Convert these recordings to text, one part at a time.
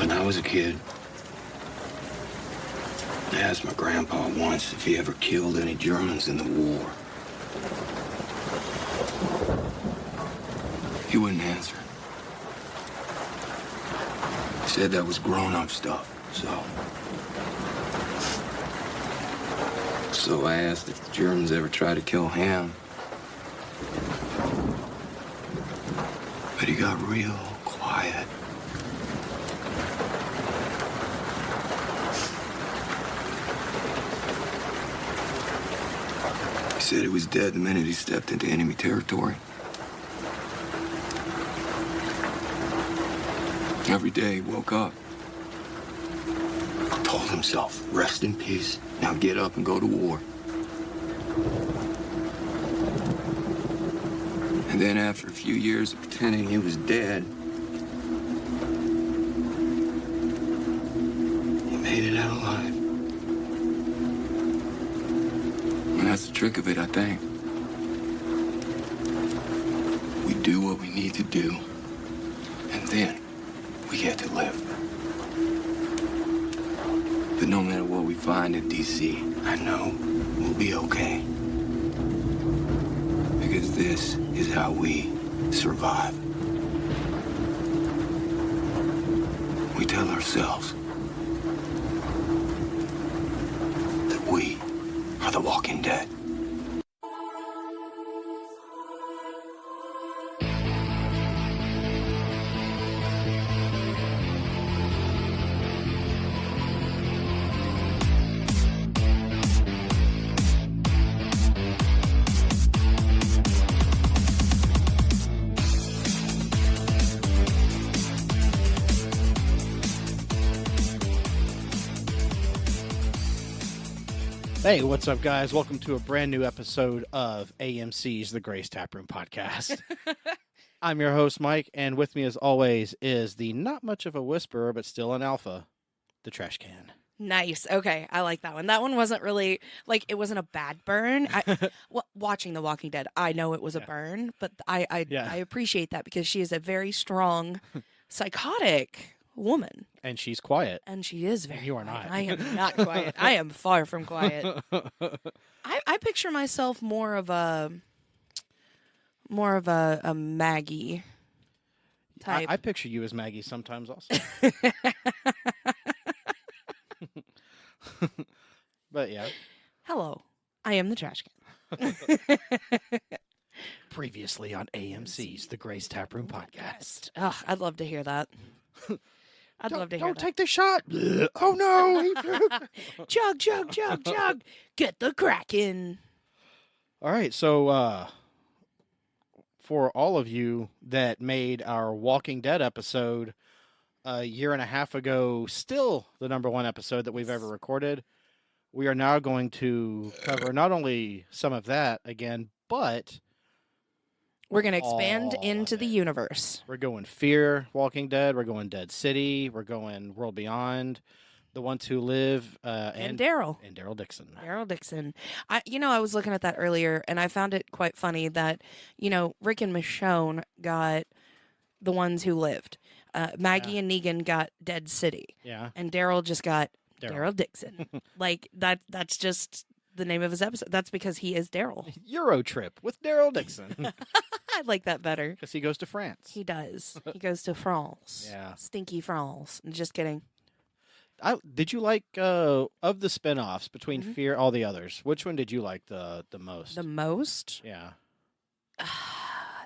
When I was a kid, I asked my grandpa once if he ever killed any Germans in the war. He wouldn't answer. He said that was grown-up stuff, So I asked if the Germans ever tried to kill him. But he got real quiet. He said he was dead the minute he stepped into enemy territory. Every day he woke up, told himself, rest in peace, now get up and go to war. And then after a few years of pretending he was dead, he made it out alive. And that's the trick of it, I think. We do what we need to do, and then we get to live. But no matter what we find in D.C., I know we'll be okay. Because this is how we survive. We tell ourselves that we are the walking dead. Hey, what's up, guys? Welcome to a brand new episode of AMC's The Grace Taproom Podcast. I'm your host, Mike, and with me, as always, is the not much of a whisperer, but still an alpha, the trash can. Nice. Okay, I like that one. That one wasn't really, like, it wasn't a bad burn. Watching The Walking Dead, I know it was a burn, but I appreciate that because she is a very strong, psychotic woman. And she's quiet. And she is very You are quiet. not. I am not quiet. I am far from quiet. I picture myself more of a Maggie type. I picture you as Maggie sometimes also. But yeah. Hello, I am the trash can. Previously on AMC's The Grace Taproom Podcast. Ugh, I'd love to hear that. I'd love to hear Don't that. take the shot. Oh, no. Chug, chug, chug, chug. Get the Kraken. All right, so for all of you that made our Walking Dead episode a year and a half ago, still the number one episode that we've ever recorded, we are now going to cover not only some of that again, but we're going to expand all into of the it. universe. We're going Fear, Walking Dead. We're going Dead City. We're going World Beyond, The Ones Who Live, And Daryl. And Daryl Dixon. Daryl Dixon. I was looking at that earlier, and I found it quite funny that, Rick and Michonne got The Ones Who Lived. Maggie and Negan got Dead City. Yeah. And Daryl just got Daryl. Daryl Dixon. Like, that's just the name of his episode. That's because he is Daryl. Euro Trip with Daryl Dixon. I like that better. Because he goes to France. He does. He goes to France. Yeah. Stinky France. Just kidding. Did you like, of the spinoffs between Mm-hmm. Fear, all the others, which one did you like the most? The most? Yeah.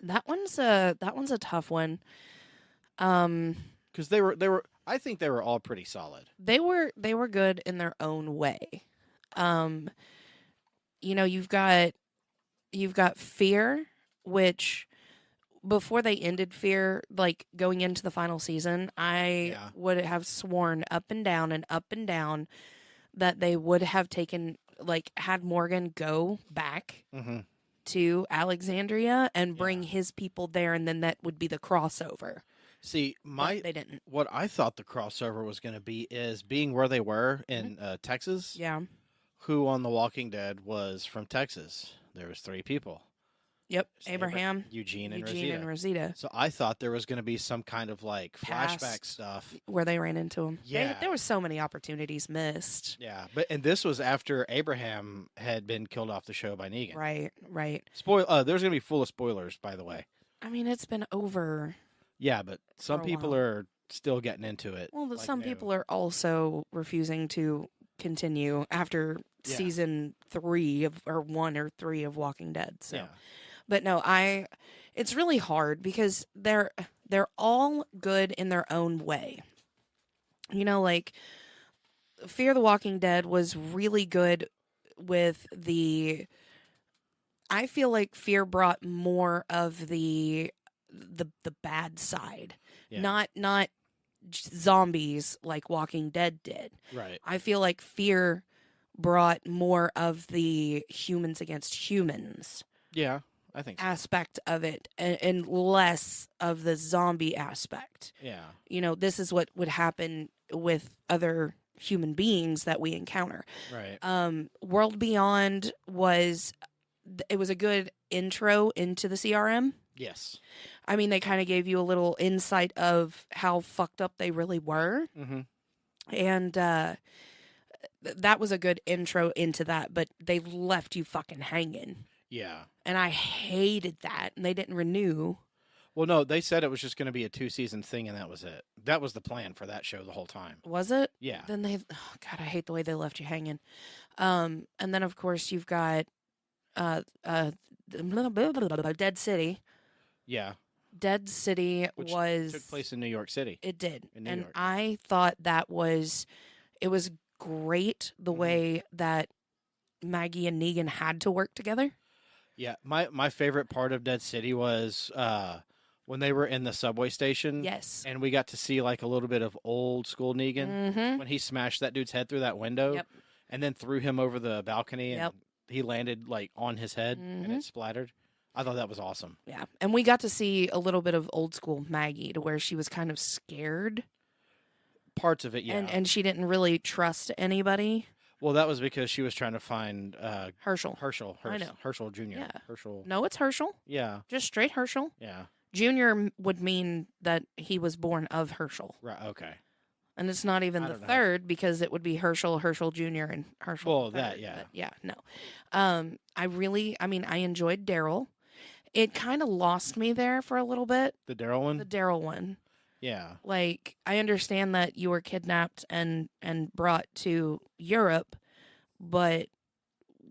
That one's a tough one. Because they were, I think they were all pretty solid. They were good in their own way. You've got Fear, which before they ended Fear, like going into the final season, I would have sworn up and down that they would have taken, like, had Morgan go back to Alexandria and bring his people there, and then that would be the crossover. See, But they didn't. what I thought the crossover was going to be is being where they were in Texas. Yeah. Who on The Walking Dead was from Texas? There was 3 people. Yep, It's Abraham, Eugene, Eugene, and and Rosita. Rosita. So I thought there was going to be some kind of like flashback Past. stuff. Where they ran into him. Yeah. There were so many opportunities missed. Yeah, and this was after Abraham had been killed off the show by Negan. Right. There's going to be full of spoilers, by the way. I mean, it's been over. Yeah, but some For a people while. are still getting into it. Well, but like some new. people are also refusing to continue after Yeah. season 3 or 1 or 3 of Walking Dead. So, Yeah. but no, it's really hard because they're all good in their own way. You know, like Fear the Walking Dead was really good with I feel like Fear brought more of the bad side. Yeah. Not zombies like Walking Dead did. Right. I feel like Fear brought more of the humans against humans Yeah, I think so. aspect of it and less of the zombie aspect. Yeah. You know, this is what would happen with other human beings that we encounter. Right. World Beyond was a good intro into the CRM. Yes. I mean, they kind of gave you a little insight of how fucked up they really were. Mm-hmm. And that was a good intro into that, but they left you fucking hanging. Yeah. And I hated that. And they didn't renew. Well, no, they said it was just going to be a 2-season thing, and that was it. That was the plan for that show the whole time. Was it? Yeah. Then God, I hate the way they left you hanging. And then, of course, you've got Dead City. Yeah. Dead City Which took place in New York City. It did. In New And York. I thought it was great the way that Maggie and Negan had to work together. Yeah. My favorite part of Dead City was when they were in the subway station. Yes. And we got to see like a little bit of old school Negan Mm-hmm. when he smashed that dude's head through that window. Yep. And then threw him over the balcony and Yep. he landed like on his head and Mhm. it splattered. I thought that was awesome. Yeah. And we got to see a little bit of old school Maggie to where she was kind of scared. Parts of it, yeah. And she didn't really trust anybody. Well, that was because she was trying to find Herschel. I know. Herschel Jr. Yeah. Herschel. No, it's Herschel. Yeah. Just straight Herschel. Yeah. Junior would mean that he was born of Herschel. Right. Okay. And it's not even I the don't know. third because it would be Herschel Jr. and Herschel. Well, the that, third, yeah. but yeah, no. I enjoyed Daryl. It kind of lost me there for a little bit. The Daryl one? The Daryl one. Yeah. Like, I understand that you were kidnapped and brought to Europe, but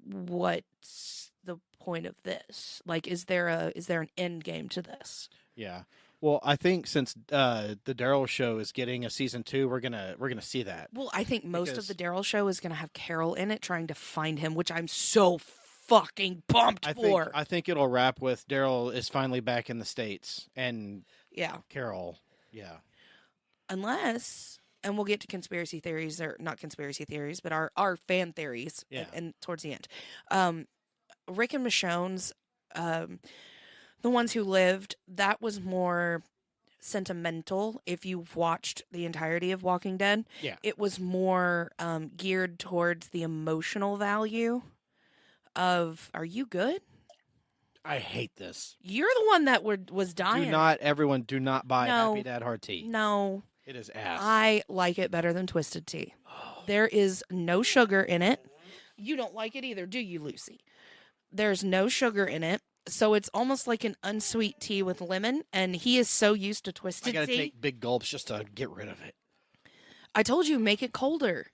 what's the point of this? Like, is there an end game to this? Yeah. Well, I think since the Daryl show is getting a season 2, we're gonna see that. Well, I think most of Because- the Daryl show is going to have Carol in it trying to find him, which I'm so fucking pumped for. I think it'll wrap with Daryl is finally back in the States and Yeah. Carol. Yeah. Unless, and we'll get to conspiracy theories, or not conspiracy theories, but our fan theories Yeah. and towards the end. Rick and Michonne's, the ones who lived, that was more sentimental. If you've watched the entirety of Walking Dead, Yeah. it was more geared towards the emotional value of, are you good? I hate this. You're the one that was dying. Do not buy No. Happy Dad Hard Tea. No. It is ass. I like it better than Twisted Tea. There is no sugar in it. You don't like it either, do you, Lucy? There's no sugar in it. So it's almost like an unsweet tea with lemon, and he is so used to I Twisted gotta Tea. take big gulps just to get rid of it. I told you, make it colder.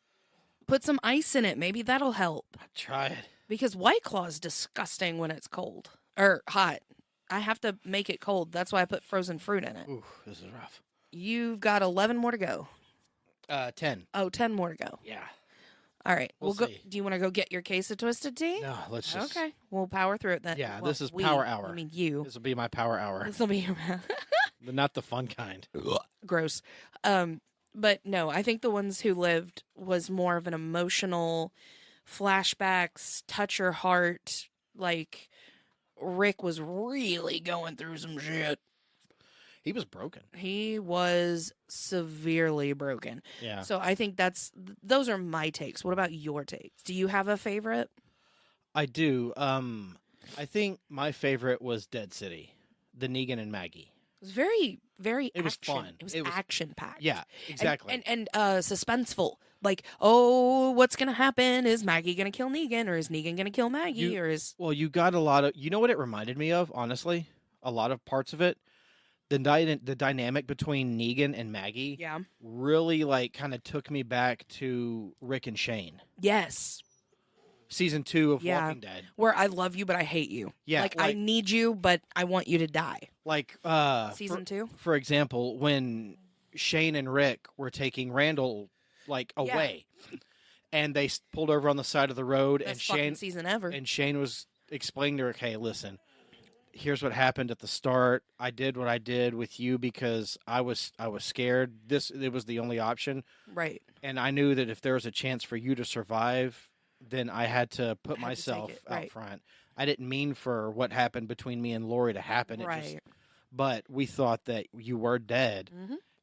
Put some ice in it. Maybe that'll help. I tried. Because White Claw is disgusting when it's cold. Or hot. I have to make it cold. That's why I put frozen fruit in it. Ooh, this is rough. You've got 11 more to go. 10. Oh, 10 more to go. Yeah. All right. We'll go. see. Do you want to go get your case of Twisted Tea? No, let's just. Okay. We'll power through it then. Yeah, Well, this is we, power hour. I mean, you. This will be my power hour. This will be your But not the fun kind. gross. But no, I think the ones who lived was more of an emotional flashbacks, touch your heart. Like Rick was really going through some shit. He was broken. He was severely broken. Yeah. So I think those are my takes. What about your takes? Do you have a favorite? I do. I think my favorite was Dead City, the Negan and Maggie. It was very, very. It was fun. It was action packed. Yeah, exactly. And suspenseful. Like, oh, what's gonna happen? Is Maggie gonna kill Negan, or is Negan gonna kill Maggie, or is? Well, you got a lot of. You know what it reminded me of? Honestly, a lot of parts of it. The dynamic between Negan and Maggie. Yeah. Really, like, kind of took me back to Rick and Shane. Yes. Season 2 of Walking Dead. Where I love you, but I hate you. Yeah. Like I need you, but I want you to die. Like, Season 2? For example, when Shane and Rick were taking Randall, like, away, and they pulled over on the side of the road, Best and Shane season ever. And Shane was explaining to Rick, hey, listen, here's what happened at the start. I did what I did with you because I was scared. It was the only option. Right. And I knew that if there was a chance for you to survive, then I had to put myself out front. I didn't mean for what happened between me and Lori to happen. But we thought that you were dead,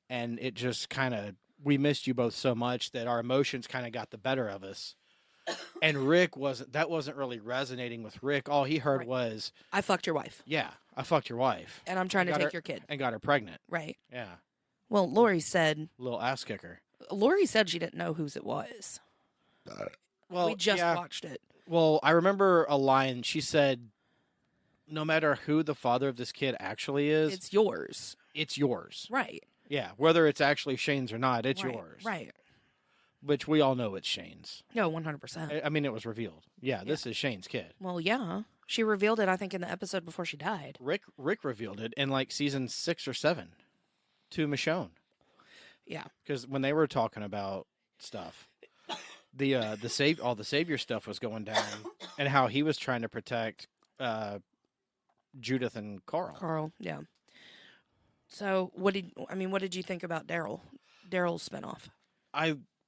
and it just kind of, we missed you both so much that our emotions kind of got the better of us. And Rick wasn't really resonating with Rick. All he heard was, I fucked your wife. Yeah, I fucked your wife. And I'm trying to take your kid. And got her pregnant. Right. Yeah. Well, Lori said. Little ass kicker. Lori said she didn't know whose it was. Well, we just watched it. Well, I remember a line. She said, no matter who the father of this kid actually is, it's yours. It's yours. Right. Yeah. Whether it's actually Shane's or not, it's yours. Right. Which we all know it's Shane's. No, 100%. I mean, it was revealed. Yeah, this is Shane's kid. Well, yeah. She revealed it, I think, in the episode before she died. Rick revealed it in, like, season 6 or 7 to Michonne. Yeah. Because when they were talking about stuff, all the Savior stuff was going down, and how he was trying to protect Judith and Carl. Yeah. So, what did you think about Daryl? Daryl's spinoff.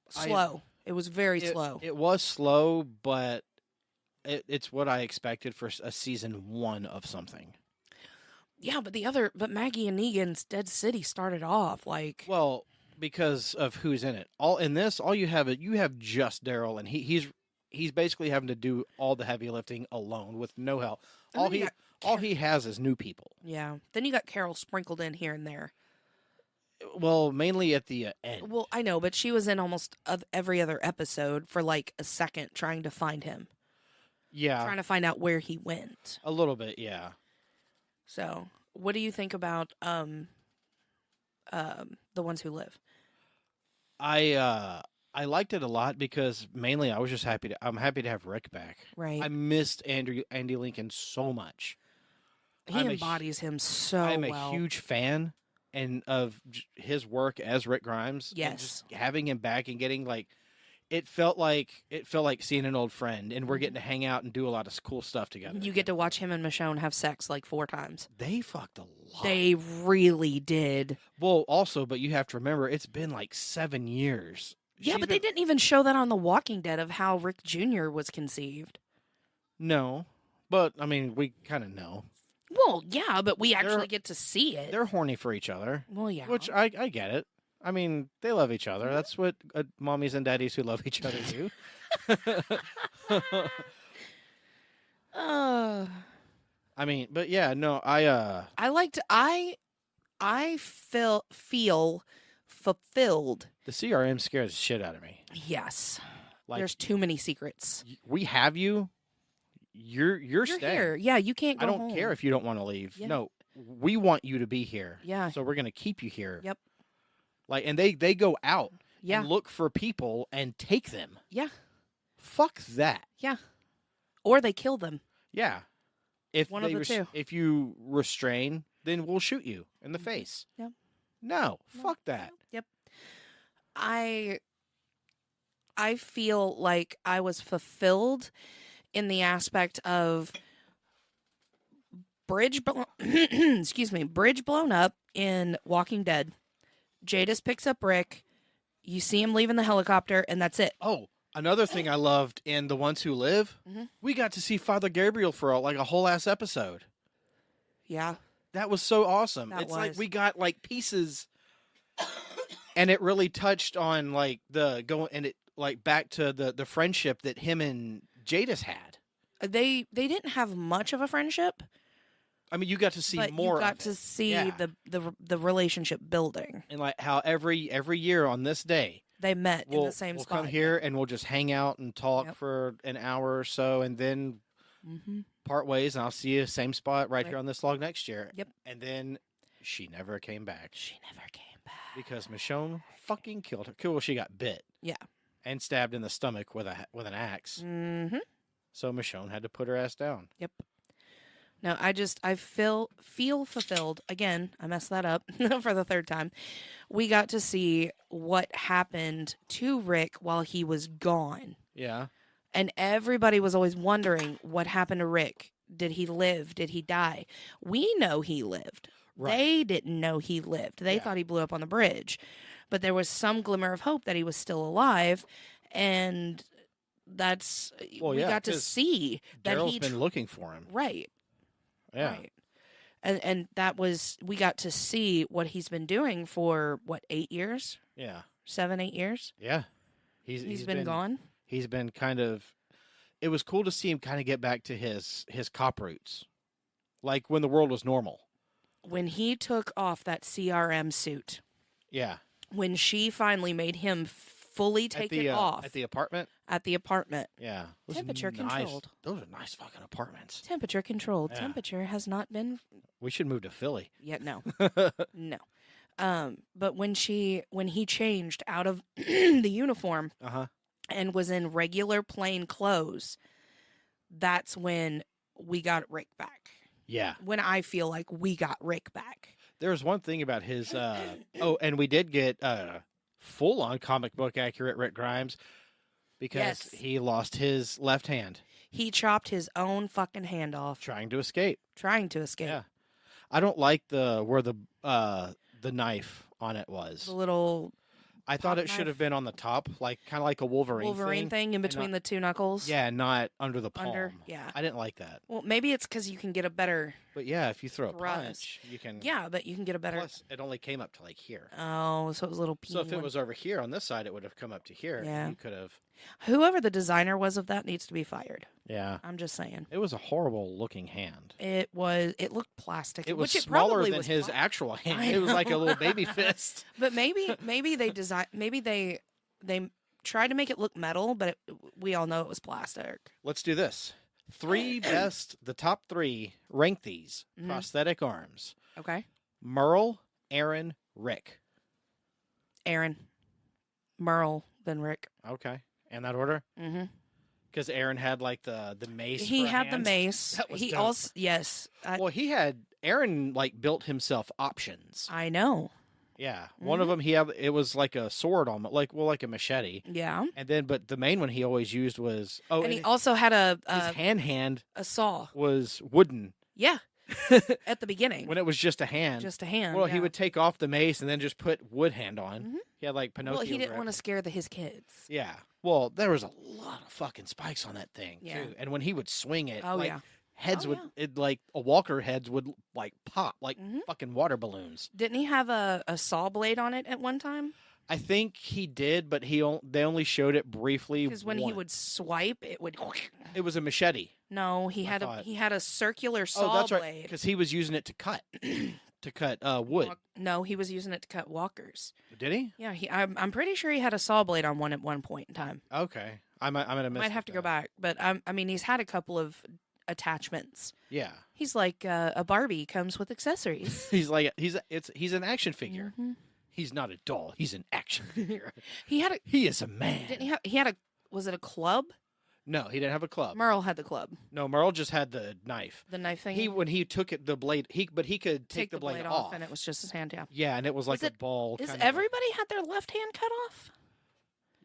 Slow. It was very slow. It was slow, but it's what I expected for a season 1 of something. Yeah, but Maggie and Negan's Dead City started off like. Well, because of who's in it. All you have just Daryl, and he's basically having to do all the heavy lifting alone with no help. All he has is new people. Yeah. Then you got Carol sprinkled in here and there. Well, mainly at the end. Well, I know, but she was in almost every other episode for like a second trying to find him. Yeah. Trying to find out where he went. A little bit, yeah. So, what do you think about The Ones Who Live? I liked it a lot because mainly I was just I'm happy to have Rick back. Right. I missed Andy Lincoln so much. He embodies him so well. I'm a huge fan of his work as Rick Grimes. Yes. Just having him back and getting it felt like seeing an old friend, and we're getting to hang out and do a lot of cool stuff together. You get to watch him and Michonne have sex like 4 times. They fucked a lot. They really did. Well, also, but you have to remember, it's been like 7 years. Yeah, but they didn't even show that on The Walking Dead of how Rick Jr. was conceived. No, but I mean, we kind of know. Well, yeah, but we actually get to see it. They're horny for each other. Well, yeah. Which I get it. I mean, they love each other. That's what mommies and daddies who love each other do. I mean, but yeah, no, I feel fulfilled. The CRM scares the shit out of me. Yes. There's too many secrets. We have you. You're staying. Here. Yeah, you can't go I don't home. care if you don't want to leave. Yeah. No, we want you to be here. Yeah. So we're going to keep you here. Yep. And they go out and look for people and take them. Yeah. Fuck that. Yeah. Or they kill them. Yeah. If one of the two. If you restrain, then we'll shoot you in the face. Yep. No, fuck that. Yep. I feel like I was fulfilled in the aspect of bridge blown up in Walking Dead. Jadis picks up Rick. You see him leaving the helicopter, and that's it. Oh, another thing I loved in The Ones Who Live, we got to see Father Gabriel for a whole ass episode. Yeah. That was so awesome. Like we got pieces, and it really touched on back to the friendship that him and Jadis had. They didn't have much of a friendship, I mean, you got to see but more. you got of to it. see Yeah. the relationship building. And like how every year on this day They met in we'll the same we'll spot. come here and we'll just hang out and talk Yep. for an hour or so, and then Mm-hmm. part ways, and I'll see you same spot right Right. here on this log next year. Yep. And then she never came back She never came back. because Michonne fucking killed her. Cool, she got bit. Yeah. And stabbed in the stomach with an axe. Mm-hmm. So Michonne had to put her ass down. Yep. No, I feel fulfilled. Again, I messed that up for the third time. We got to see what happened to Rick while he was gone. Yeah. And everybody was always wondering what happened to Rick. Did he live? Did he die? We know he lived. Right. They didn't know he lived. They Yeah. thought he blew up on the bridge. But there was some glimmer of hope that he was still alive. And that's, Well, we yeah, got to 'cause see that Daryl's he. been looking for him. Right. Yeah. Right. And that was, we got to see what he's been doing for, 8 years? Yeah. 7, 8 years? Yeah. He's been gone? He's been kind of. It was cool to see him kind of get back to his cop roots, like when the world was normal. When he took off that CRM suit, Yeah. when she finally made him fully take it off at the apartment. at the apartment. Yeah. Those Temperature controlled. Those are nice fucking apartments. Temperature controlled. Yeah. Temperature has not been We should move to Philly. yet. No, no. But when he changed out of the uniform Uh-huh. and was in regular plain clothes, that's when we got Rick back. Yeah. When I feel like we got Rick back. There was one thing about his and we did get full on comic book accurate Rick Grimes because Yes. he lost his left hand He chopped his own fucking hand off trying to escape. trying to escape. Yeah. I don't like where the knife on it was. The little I thought pop it should knife. have been on the top, like kind of like a Wolverine thing in and between not- the two knuckles. Yeah, not under the palm. Under, yeah. I didn't like that. Well, maybe it's because you can get a better. But yeah, if you throw a Thrust. punch, you can. Yeah, but you can get a better. Plus, it only came up to like here. Oh, so it was a little. So if it one. was over here on this side, it would have come up to here. Yeah. You could have. Whoever the designer was of that needs to be fired. Yeah. I'm just saying. It was a horrible looking hand. It was. It looked plastic. It was which smaller probably than was his actual hand. I It was like a know. little baby fist. But maybe they design. Maybe they tried to make it look metal, but we all know it was plastic. Let's do this. The top three, rank these Mhm. prosthetic arms. Okay. Merle, Aaron, Rick. Aaron, Merle, then Rick. Okay. In that order? Mm-hmm. Because Aaron had like the mace. He for a had the hand. mace. That was He dope. also yes. Well, Aaron like built himself options. I know. Yeah. One of them it was like a sword almost, like a machete. Yeah. And then but the main one he always used was And he also had his hand a saw. was wooden. Yeah. At the beginning. When it was just a hand. Just a hand. Well, he yeah. would take off the mace and then just put wood hand on. Mhm. He had like Pinocchio. Well, he didn't grip. want to scare his kids. Yeah. Well, there was a lot of fucking spikes on that thing Yeah. too. And when he would swing it, Oh, like yeah. heads Oh, would yeah. it like a walker heads would like pop like Mhm. fucking water balloons. Didn't he have a saw blade on it at one time? I think he did, but they only showed it briefly. Because when he once. would swipe, it would. It was a machete. No, he I had thought. he had a circular saw Oh, that's right. blade. Because he was using it to cut, wood. No, he was using it to cut walkers. Did he? Yeah, I'm pretty sure he had a saw blade on one at one point in time. Okay, I'm gonna miss. Might have to go back, but I mean, he's had a couple of attachments. Yeah, He's like a Barbie comes with accessories. he's an action figure. Mhm. He's not a doll. He's an action figure. He had a He is a man. didn't he had a was it a club? No, he didn't have a club. Merle had the club, No, Merle just had the knife. the knife thing. When he took it, the blade. But he could take the blade off, and it was just his hand. Yeah. yeah, and it was like Is a ball. Is kind of like- everybody had their left hand cut off?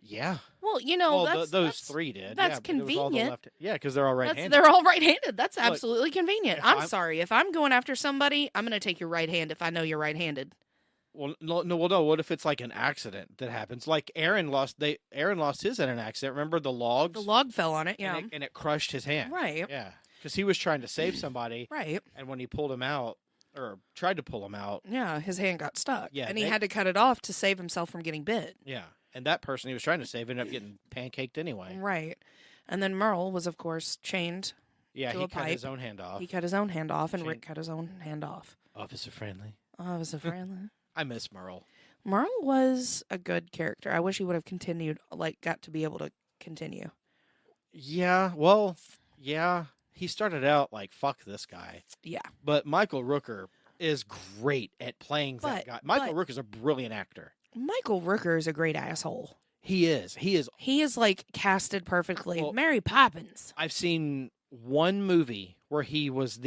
Yeah. Well, you know, Well, those those three did. that's yeah, but it was all the convenient. left- yeah, because they're all That's, right-handed. they're all right-handed. That's Look, absolutely convenient. if I'm I'm- sorry. If I'm going after somebody, I'm going to take your right hand if I know you're right-handed. Well, no. What if it's like an accident that happens? Like Aaron lost his in an accident. Remember the logs? The log fell on it. Yeah. and it crushed his hand. Right. Yeah, because he was trying to save somebody, Right. and when he pulled him out or tried to pull him out, Yeah. His hand got stuck. Yeah, And he they- had to cut it off to save himself from getting bit. yeah, and that person he was trying to save ended up getting pancaked anyway. Right. And then Merle was, of course, chained Yeah, to he a cut pipe. his own hand off. He cut his own hand off, and Shane- Rick cut his own hand off. Officer Friendly. Oh, it was a friendly. I miss Merle. Merle was a good character. I wish he would have continued, got to be able to continue. Yeah, well, yeah. He started out like, fuck this guy. Yeah. But Michael Rooker is great at playing that guy. Michael but- Rooker's a brilliant actor. Michael Rooker is a great asshole. He is. He is. He is casted perfectly. Well- Mary Poppins. I've seen one movie where he was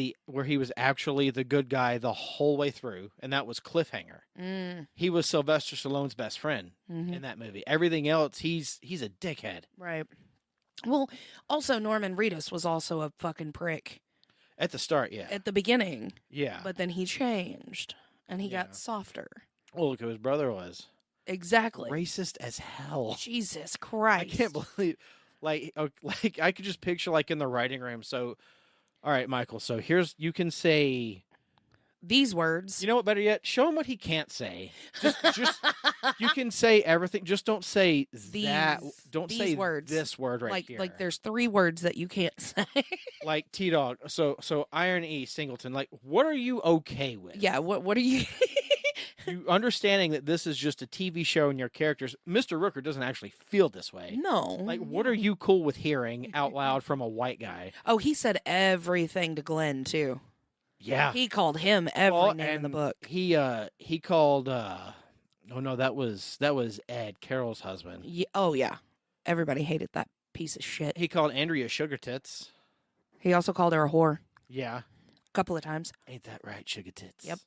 actually the good guy the whole way through, and that was Cliffhanger. Mm, He was Sylvester Stallone's best friend mhm. in that movie. Everything else, he's a dickhead. Right. Well, also Norman Reedus was also a fucking prick At the start, yeah. at the beginning, Yeah. but then he changed and he Yeah. got softer. Well, look who his brother was. Exactly. Racist as hell. Jesus I Christ. can't believe, like I could just picture like in the writing room. So, all right, Michael. So you can say, These words. you know what? Better yet, show him what he can't say. Just you can say everything. Just don't say that. Don't these say words. this word right here. Like there's 3 words that you can't say. Like T-Dog. So Iron E Singleton. Like, what are you okay with? Yeah, what are you You understanding that this is just a TV show and your characters. Mr. Rooker doesn't actually feel this way. No. Like, what are you cool with hearing out loud from a white guy? Oh, he said everything to Glenn too. Yeah. He called him every Well, name in the and book. He called oh no, that was Ed, Carol's husband. Oh yeah. Everybody hated that piece of shit. He called Andrea Sugar Tits. He also called her a whore Yeah. a couple of times. Ain't that right, Sugar Tits? Yep.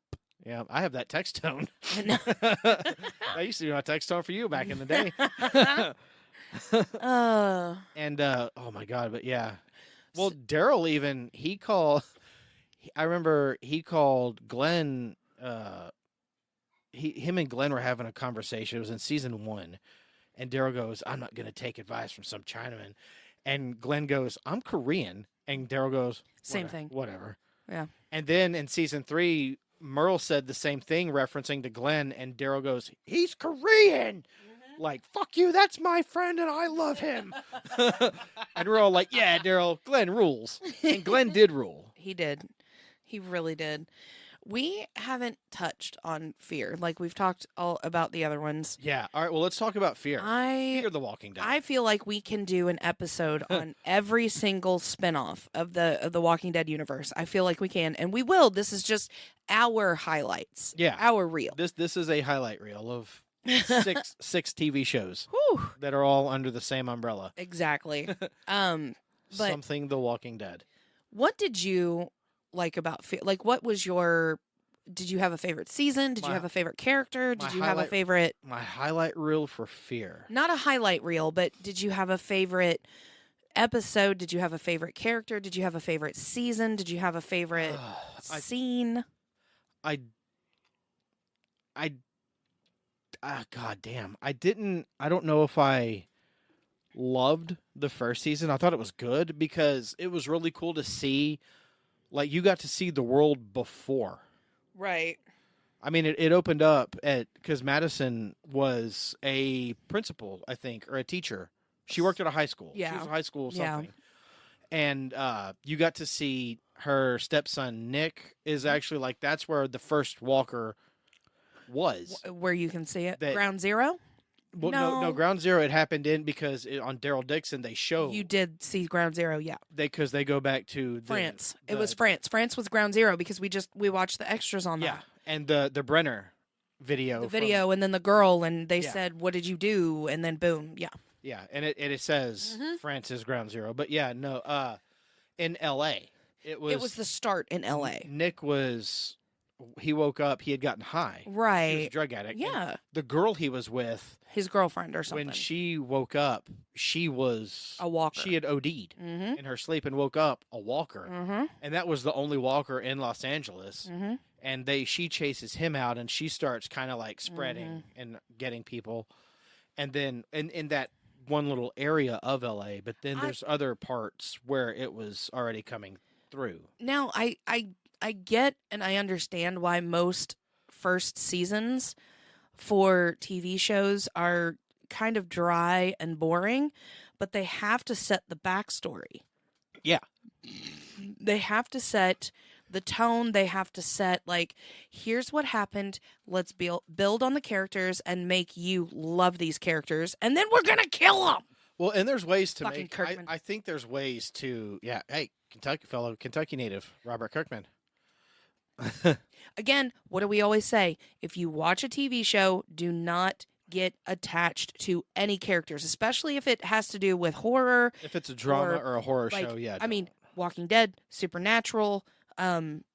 Yeah, I have that text tone. No. That used to be my text tone for you back in the day. And oh my god, but yeah. Well, Daryl even I remember he called Glenn. Him and Glenn were having a conversation. It was in season 1, and Daryl goes, "I'm not going to take advice from some Chinaman," and Glenn goes, "I'm Korean," and Daryl goes, Same thing. whatever." Yeah. And then in season 3, Merle said the same thing, referencing to Glenn, and Daryl goes, "He's Korean." Like, fuck you, that's my friend and I love him. And we're all like, yeah, Daryl, Glenn rules. And Glenn did rule. He did. He really did. We haven't touched on Fear. Like we've talked all about the other ones. Yeah. All right, well, let's talk about Fear. Fear the Walking Dead. I feel like we can do an episode on every single spinoff of the Walking Dead universe. I feel like we can, and we will. This is just our highlights. Yeah. Our reel. This is a highlight reel of six TV shows Whew. that are all under the same umbrella. Exactly. But Something The Walking Dead. what did you like about Fear? Like, what was your? Did you have a favorite season? Did you have a favorite character? Did you have a favorite? My highlight reel for Fear. Not a highlight reel, but did you have a favorite episode? Did you have a favorite character? Did you have a favorite season? Did you have a favorite scene? God damn. I don't know if I loved the first season. I thought it was good because it was really cool to see, like, you got to see the world before. Right. I mean, it opened up because Madison was a principal, I think, or a teacher. She worked at a high school. Yeah. She was a high school Yeah. something. And you got to see her stepson, Nick, is actually, like, that's where the first Walker was. Where you can see it. That- Ground Zero? Well, No. no, Ground Zero. It happened on Daryl Dixon. They show You did see Ground Zero, yeah. because they go back to France. It was France. France was Ground Zero because we watched the extras on yeah, that. and the Brenner video. The video and then the girl and they Yeah. said, "What did you do?" And then boom, yeah. Yeah, and it says Mhm. France is Ground Zero, but yeah, no. In L.A. It was the start in LA. Nick he woke up. He had gotten high. He was a Right. drug addict. Yeah. And the girl he was with, His girlfriend or something. when she woke up, she was A walker. She had OD'd Mhm. in her sleep and woke up a walker. Mhm. And that was the only walker in Los Angeles. Mhm. And she chases him out, and she starts kind of like spreading Mm-hmm. and getting people. And then in that one little area of LA, but then there's other parts where it was already coming through. Now, I get and I understand why most first seasons for TV shows are kind of dry and boring, but they have to set the backstory. Yeah. They have to set the tone. They have to set, like, here's what happened. Let's build on the characters and make you love these characters. And then we're going to kill them. Well, and there's ways to Fucking make. Kirkman. I think there's ways to. Yeah. Hey, Kentucky native, Robert Kirkman. Again, what do we always say? If you watch a TV show, do not get attached to any characters, especially if it has to do with horror. If it's a drama or a horror like, show, yeah. I mean, Walking Dead, Supernatural.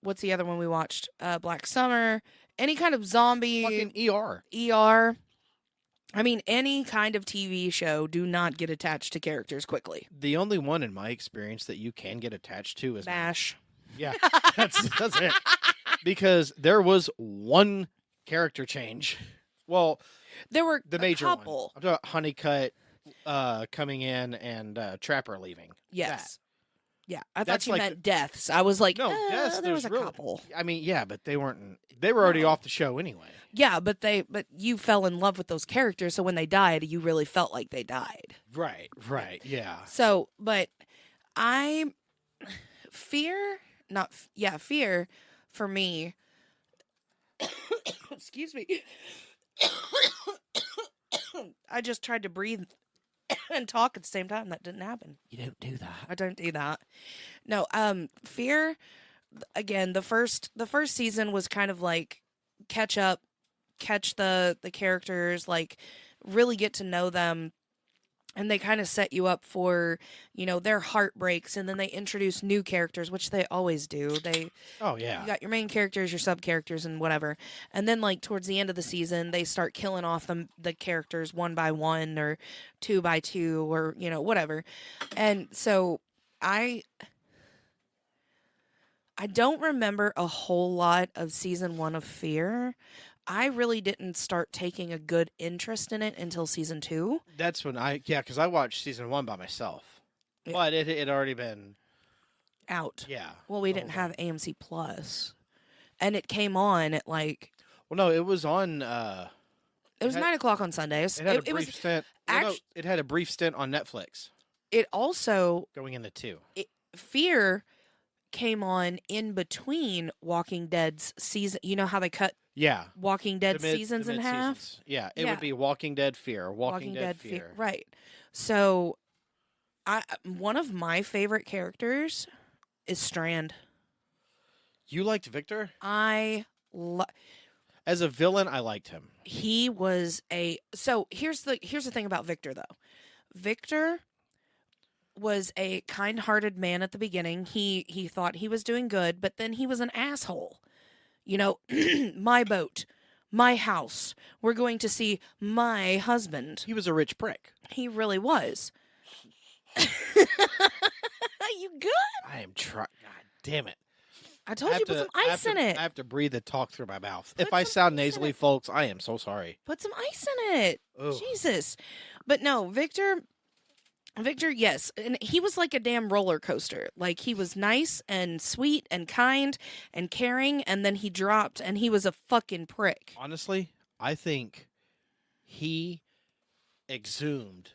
What's the other one we watched? Black Summer. Any kind of zombie. fucking ER. ER. I mean, any kind of TV show, do not get attached to characters quickly. The only one in my experience that you can get attached to is MASH. Yeah, that's it. Because there was one character change. Well, There were the major a couple. one. I'm talking about Honeycutt coming in and Trapper leaving. Yes. Yeah, I thought That's you like meant deaths. I was like, No, deaths, there was a there's really- couple. I mean, yeah, but they weren't. They were already No. off the show anyway. Yeah, but you fell in love with those characters, so when they died, you really felt like they died. Right. Yeah. So, but fear for me. Excuse me. I just tried to breathe and talk at the same time. That didn't happen. You don't do that. I don't do that. No, fear. Again, the first season was kind of like catch the characters, like really get to know them, and they kind of set you up for, their heartbreaks, and then they introduce new characters, which they always do. Oh yeah. You got your main characters, your sub characters, and whatever, and then like towards the end of the season, they start killing off the characters one by one or two by two or whatever, and so I don't remember a whole lot of season 1 of Fear. I really didn't start taking a good interest in it until season 2. That's when because I watched season 1 by myself, Yeah. but it had already been Out. yeah. Well, we didn't have AMC Plus, and it came on at like. Well, no, it was on. It was 9 o'clock on Sundays. It had a It was. brief stint. Well, no, it had a brief stint on Netflix It also going into 2. Fear came on in between Walking Dead's season. You know how they cut Yeah. Walking Dead The seasons the in half? mid-seasons. Yeah, it Yeah. would be Walking Dead Fear, Walking Dead Fear. Right. So, one of my favorite characters is Strand. You liked Victor? As a villain, I liked him. He was so here's the thing about Victor though. Victor was a kind-hearted man at the beginning. He thought he was doing good, but then he was an asshole. My boat, my house. We're going to see my husband. He was a rich prick. He really was. You good? I am trying. God damn it. I told you put some ice in it. I have to breathe and talk through my mouth. Put If I some sound ice in nasally, it. folks, I am so sorry. Put some ice in it. Ugh. Jesus. But no, Victor, yes. And he was like a damn roller coaster. Like, he was nice and sweet and kind and caring, and then he dropped and he was a fucking prick. Honestly, I think he exhumed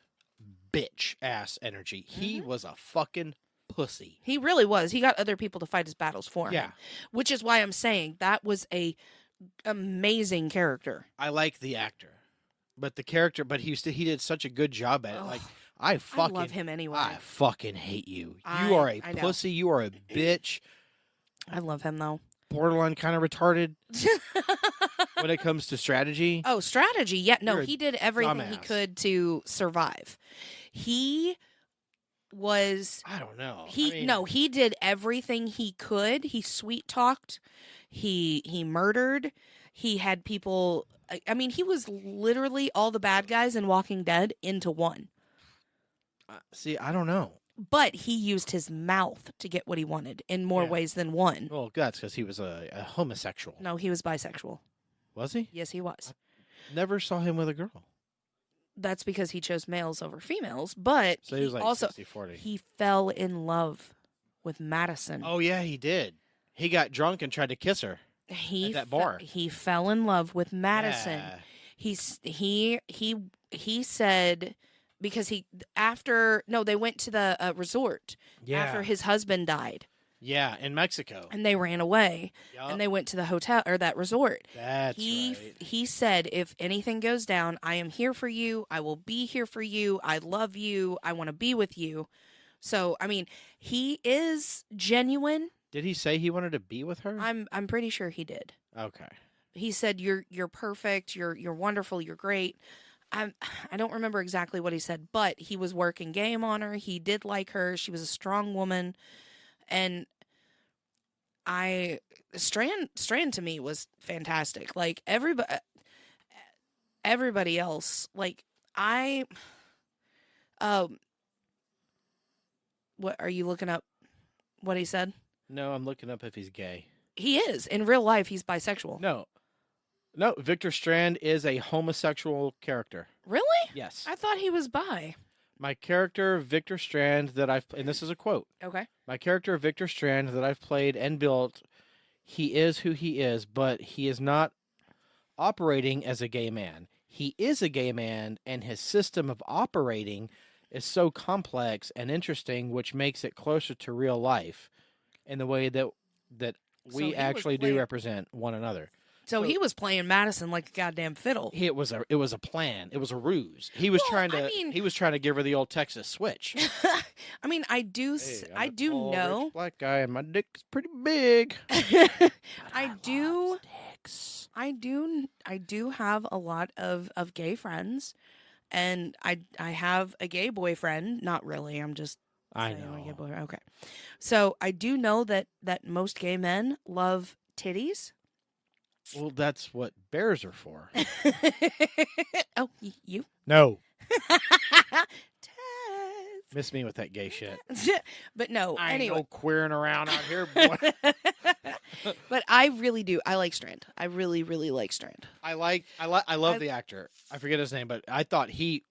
bitch ass energy. He was a fucking pussy. He really was. He got other people to fight his battles for him. Yeah. Which is why I'm saying that was a amazing character. I like the actor, but he did such a good job at it. Like, I love him anyway. I fucking hate you. You are a I know. pussy. You are a bitch. I love him though. Borderline kind of retarded when it comes to strategy. Oh, strategy. Yeah, no, You're a he did everything he dumbass. could to survive. He was I don't know. he did everything he could. He sweet talked. He murdered. He had people. I mean, he was literally all the bad guys in Walking Dead into one. See, I don't know. But he used his mouth to get what he wanted in more Yeah. ways than one. Well, that's because he was a homosexual. No, he was bisexual. Was he? Yes, he was. Never saw him with a girl. That's because he chose males over females. But So he was like also 60-40. he fell in love with Madison. Oh yeah, he did. He got drunk and tried to kiss her. He at that bar. He fell in love with Madison. Yeah. He said because they went to the resort Yeah. after his husband died. Yeah, in Mexico. And they ran away. Yup. And they went to the hotel or that resort. That's right. He said, if anything goes down, I am here for you. I will be here for you. I love you. I want to be with you. So, I mean, he is genuine. Did he say he wanted to be with her? I'm pretty sure he did. Okay. He said, you're perfect. You're wonderful. You're great. I don't remember exactly what he said, but he was working game on her. He did like her. She was a strong woman. And Strand to me was fantastic. Like everybody else, like what are you looking up? What he said? No, I'm looking up if he's gay. He is. In real life, he's bisexual. No, Victor Strand is a homosexual character. Really? Yes. I thought he was bi. My character, Victor Strand, and this is a quote. Okay. My character, Victor Strand, that I've played and built, he is who he is, but he is not operating as a gay man. He is a gay man, and his system of operating is so complex and interesting, which makes it closer to real life in the way that we actually do represent one another. So he was playing Madison like a goddamn fiddle. It was a plan. It was a ruse. He was trying to give her the old Texas switch. I mean, I do know rich black guy and my dick is pretty big. I do have a lot of gay friends, and I have a gay boyfriend. Not really. I'm just I saying know. a gay boyfriend. Okay. So I do know that most gay men love titties. Well, that's what bears are for. Oh, you? No. Tess. Miss me with that gay shit. But no, I ain't anyway. no queering around out here, boy. But I really do. I like Strand. I really, really like Strand. I love the actor. I forget his name, but I thought he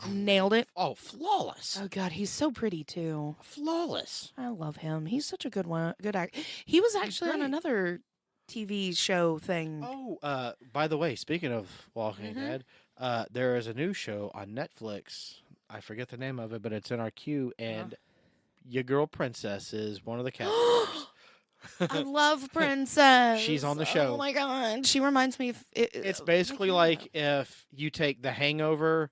Nailed it. Oh, flawless. Oh God, he's so pretty too. Flawless. I love him. He's such a good actor. He was actually on great. another TV show thing. Oh, by the way, speaking of Walking Dead, there is a new show on Netflix. I forget the name of it, but it's in our queue, and your girl Princess is one of the cast members. I love Princess. She's on the show. Oh my God, she reminds me of It's basically like if you take The Hangover,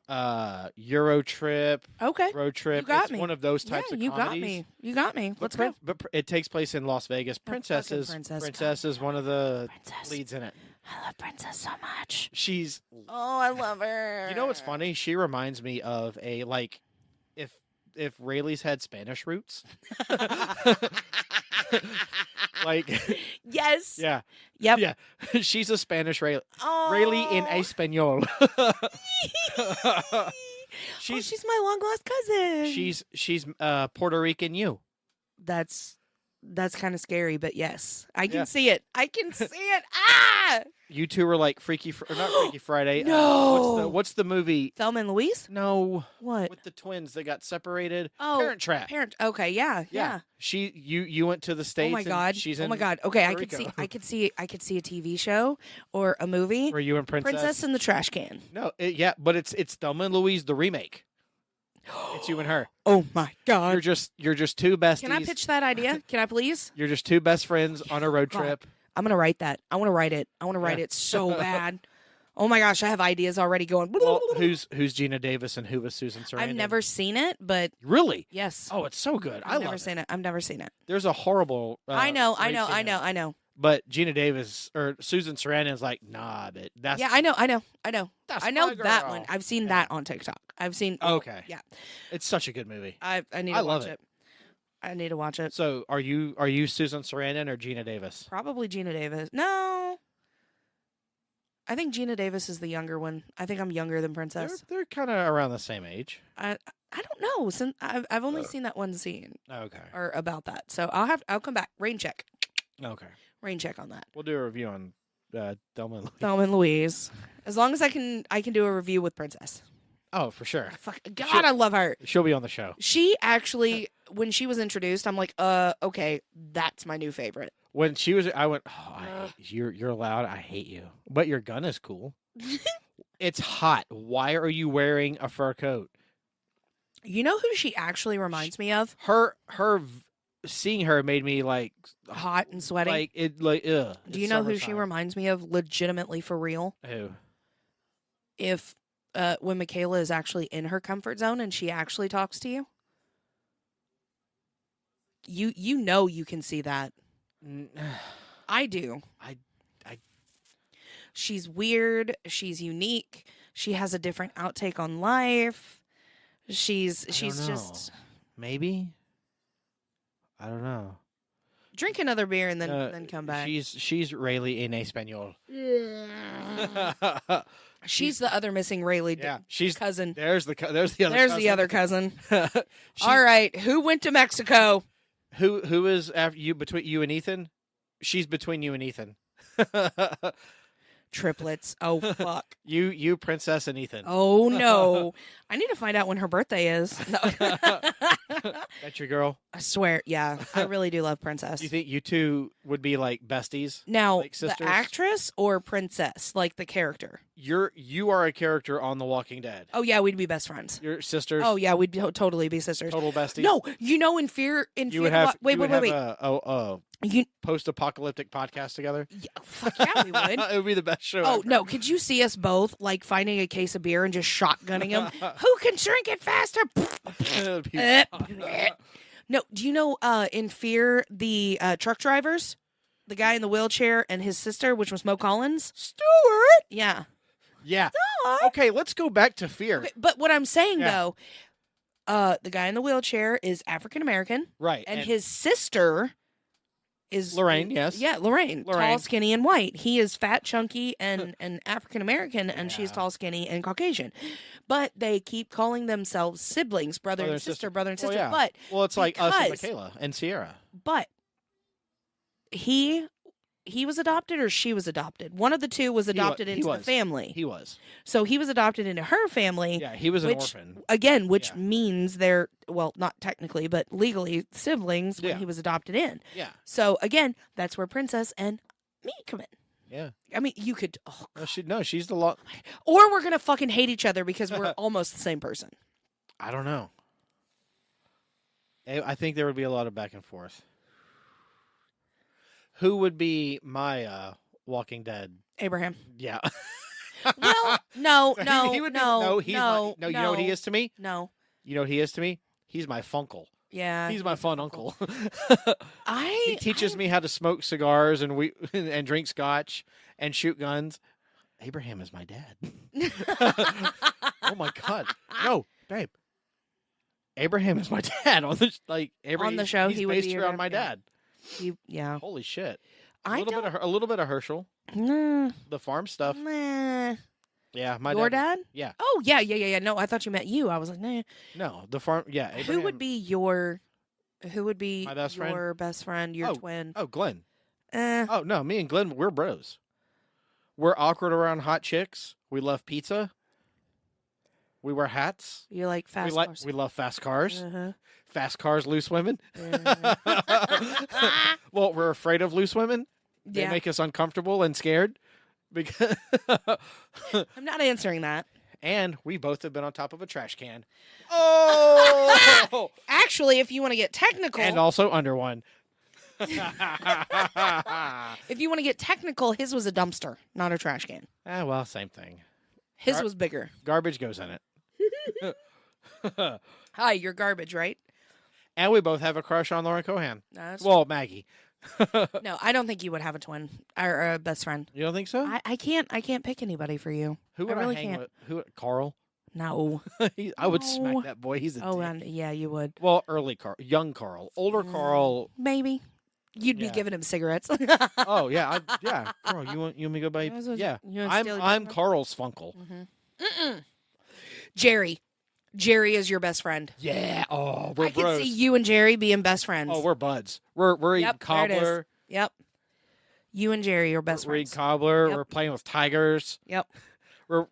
Euro Trip, Road Trip. You got it's me. one of those types of comedies. You got me. Let's go. But it takes place in Las Vegas. Princess is one of the leads in it. I love Princess so much. She's I love her. You know what's funny? She reminds me of a if Rayleigh's had Spanish roots. Yes. Yeah. Yep. Yeah. She's a Spanish Rayleigh. Oh. Rayleigh in Espanol. She's my long lost cousin. She's Puerto Rican you. That's kind of scary, but yes, I can see it. I can see it. Ah! You two were like not Freaky Friday. No. What's the movie? Thelma and Louise? No. What? With the twins that got separated. Oh, Parent Trap. Okay, yeah. You went to the States. Oh my God. She's oh in my God. Okay, I Puerto could see a TV show or a movie. Were you in Princess in the Trash Can. No, but it's Thelma and Louise the remake. It's you and her. Oh my God. You're just two besties. Can I pitch that idea? Can I please? You're just two best friends on a road trip. I'm gonna write that. I want to write it. I want to write it so bad. Oh my gosh, I have ideas already going. Well, who's Gina Davis and who was Susan Sarandon? I've never seen it, but really, yes. Oh, it's so good. I've never seen it. There's a horrible. I know. But Gina Davis or Susan Sarandon's like, nah, but that's I know. That's I know my that girl. one. I've seen that on TikTok. I've seen. Okay. Yeah. It's such a good movie. I need to watch it. I need to watch it. So are you Susan Sarandon or Gina Davis? Probably Gina Davis. No. I think Gina Davis is the younger one. I think I'm younger than Princess. They're kind of around the same age. I don't know. Since I've only seen that one scene. Okay. Or about that. So I'll come back. Rain check. Okay. Rain check on that. We'll do a review on Thelma and Louise. Thelma and Louise. As long as I can do a review with Princess. Oh, for sure. Fuck God, I love her. She'll be on the show. She actually, when she was introduced, I'm like, okay, that's my new favorite. When she was, I went, you're loud. I hate you. But your gun is cool. It's hot. Why are you wearing a fur coat? You know who she actually reminds me of? Her seeing her made me like hot and sweaty. Like it, like ugh. Do you know who she reminds me of? Legitimately, for real. Who? If when Michaela is actually in her comfort zone and she actually talks to you, you know you can see that. I do. I. She's weird. She's unique. She has a different outtake on life. She's just maybe. I don't know. Drink another beer and then come back. She's Rayleigh in Espanol. She's the other missing Rayleigh. Yeah, she's cousin. There's the other. The other cousin. All right, who went to Mexico? Who is after you between you and Ethan? She's between you and Ethan. Triplets. Oh fuck. You Princess and Ethan. Oh no. I need to find out when her birthday is. No. That's your girl? I swear, yeah. I really do love Princess. Do you think you two would be like besties? Now, like sisters? The actress or Princess, like the character? You are a character on The Walking Dead. Oh yeah, we'd be best friends. Your sisters? Oh yeah, we'd totally be sisters. Total besties? No, you know in Fear would have wait. a post-apocalyptic podcast together? Yeah, fuck yeah, we would. It would be the best show Oh, ever. no. Could you see us both, like, finding a case of beer and just shotgunning them? Who can drink it faster? No, do you know in Fear, the truck drivers? The guy in the wheelchair and his sister, which was Mo Collins? Stuart? Yeah. Yeah. Stuart. Okay, let's go back to Fear. Okay, but what I'm saying, though, the guy in the wheelchair is African-American. Right. And his sister is Lorraine, yes. Yeah, Lorraine. Tall, skinny, and white. He is fat, chunky, and African American, and she's tall, skinny, and Caucasian. But they keep calling themselves siblings, brother and sister, brother and sister. Yeah. But it's like us and Michaela and Sierra. But he was adopted or she was adopted. One of the two was adopted into the family. He was. So he was adopted into her family. Yeah, he was an orphan. Again, which means they're, well, not technically, but legally siblings when he was adopted in. Yeah. So again, that's where Princess and me come in. Yeah. I mean, you could. Oh, she's the law. Or we're going to fucking hate each other because we're almost the same person. I don't know. I think there would be a lot of back and forth. Who would be my Walking Dead? Abraham. Yeah. Well, no. You know what he is to me? No. You know what he is to me? He's my funkle. Yeah. He's my fun uncle. He teaches me how to smoke cigars and drink scotch and shoot guns. Abraham is my dad. Oh my God. No, babe. Abraham is my dad on the on the show. He would be on my dad. Yeah. Holy shit. A little bit of Herschel. Nah. The farm stuff. Nah. Yeah, Your dad? Yeah. Oh, yeah. No, I thought you meant you. I was like, nah. No, the farm. Yeah. Abraham, Who would be my best your best friend, your twin? Oh, Glenn. Eh. Oh no, me and Glenn, we're bros. We're awkward around hot chicks. We love pizza. We wear hats. You like fast cars. We love fast cars. Uh-huh. Fast cars, loose women. Well, we're afraid of loose women. They make us uncomfortable and scared. Because I'm not answering that. And we both have been on top of a trash can. Oh! Actually, if you want to get technical. And also under one. If you want to get technical, his was a dumpster, not a trash can. Well, same thing. His was bigger. Garbage goes in it. Hi, you're garbage, right? And we both have a crush on Lauren Cohan. Maggie. No, I don't think you would have a twin or a best friend. You don't think so? I can't pick anybody for you. Who would I really hang with? Carl? No. I would smack that boy. He's a dick. And yeah, you would. Well, early Carl, young Carl, older Carl. Maybe. You'd be giving him cigarettes. Oh yeah, Carl, you want me to go buy? Yeah, I'm Carl's funkle. Mm-hmm. Jerry is your best friend. Yeah. Oh, we're I bros. can see you and Jerry being best friends. Oh, we're buds. We're eating cobbler. Yep. You and Jerry are best friends. We're eating cobbler. Yep. We're playing with tigers. Yep. We're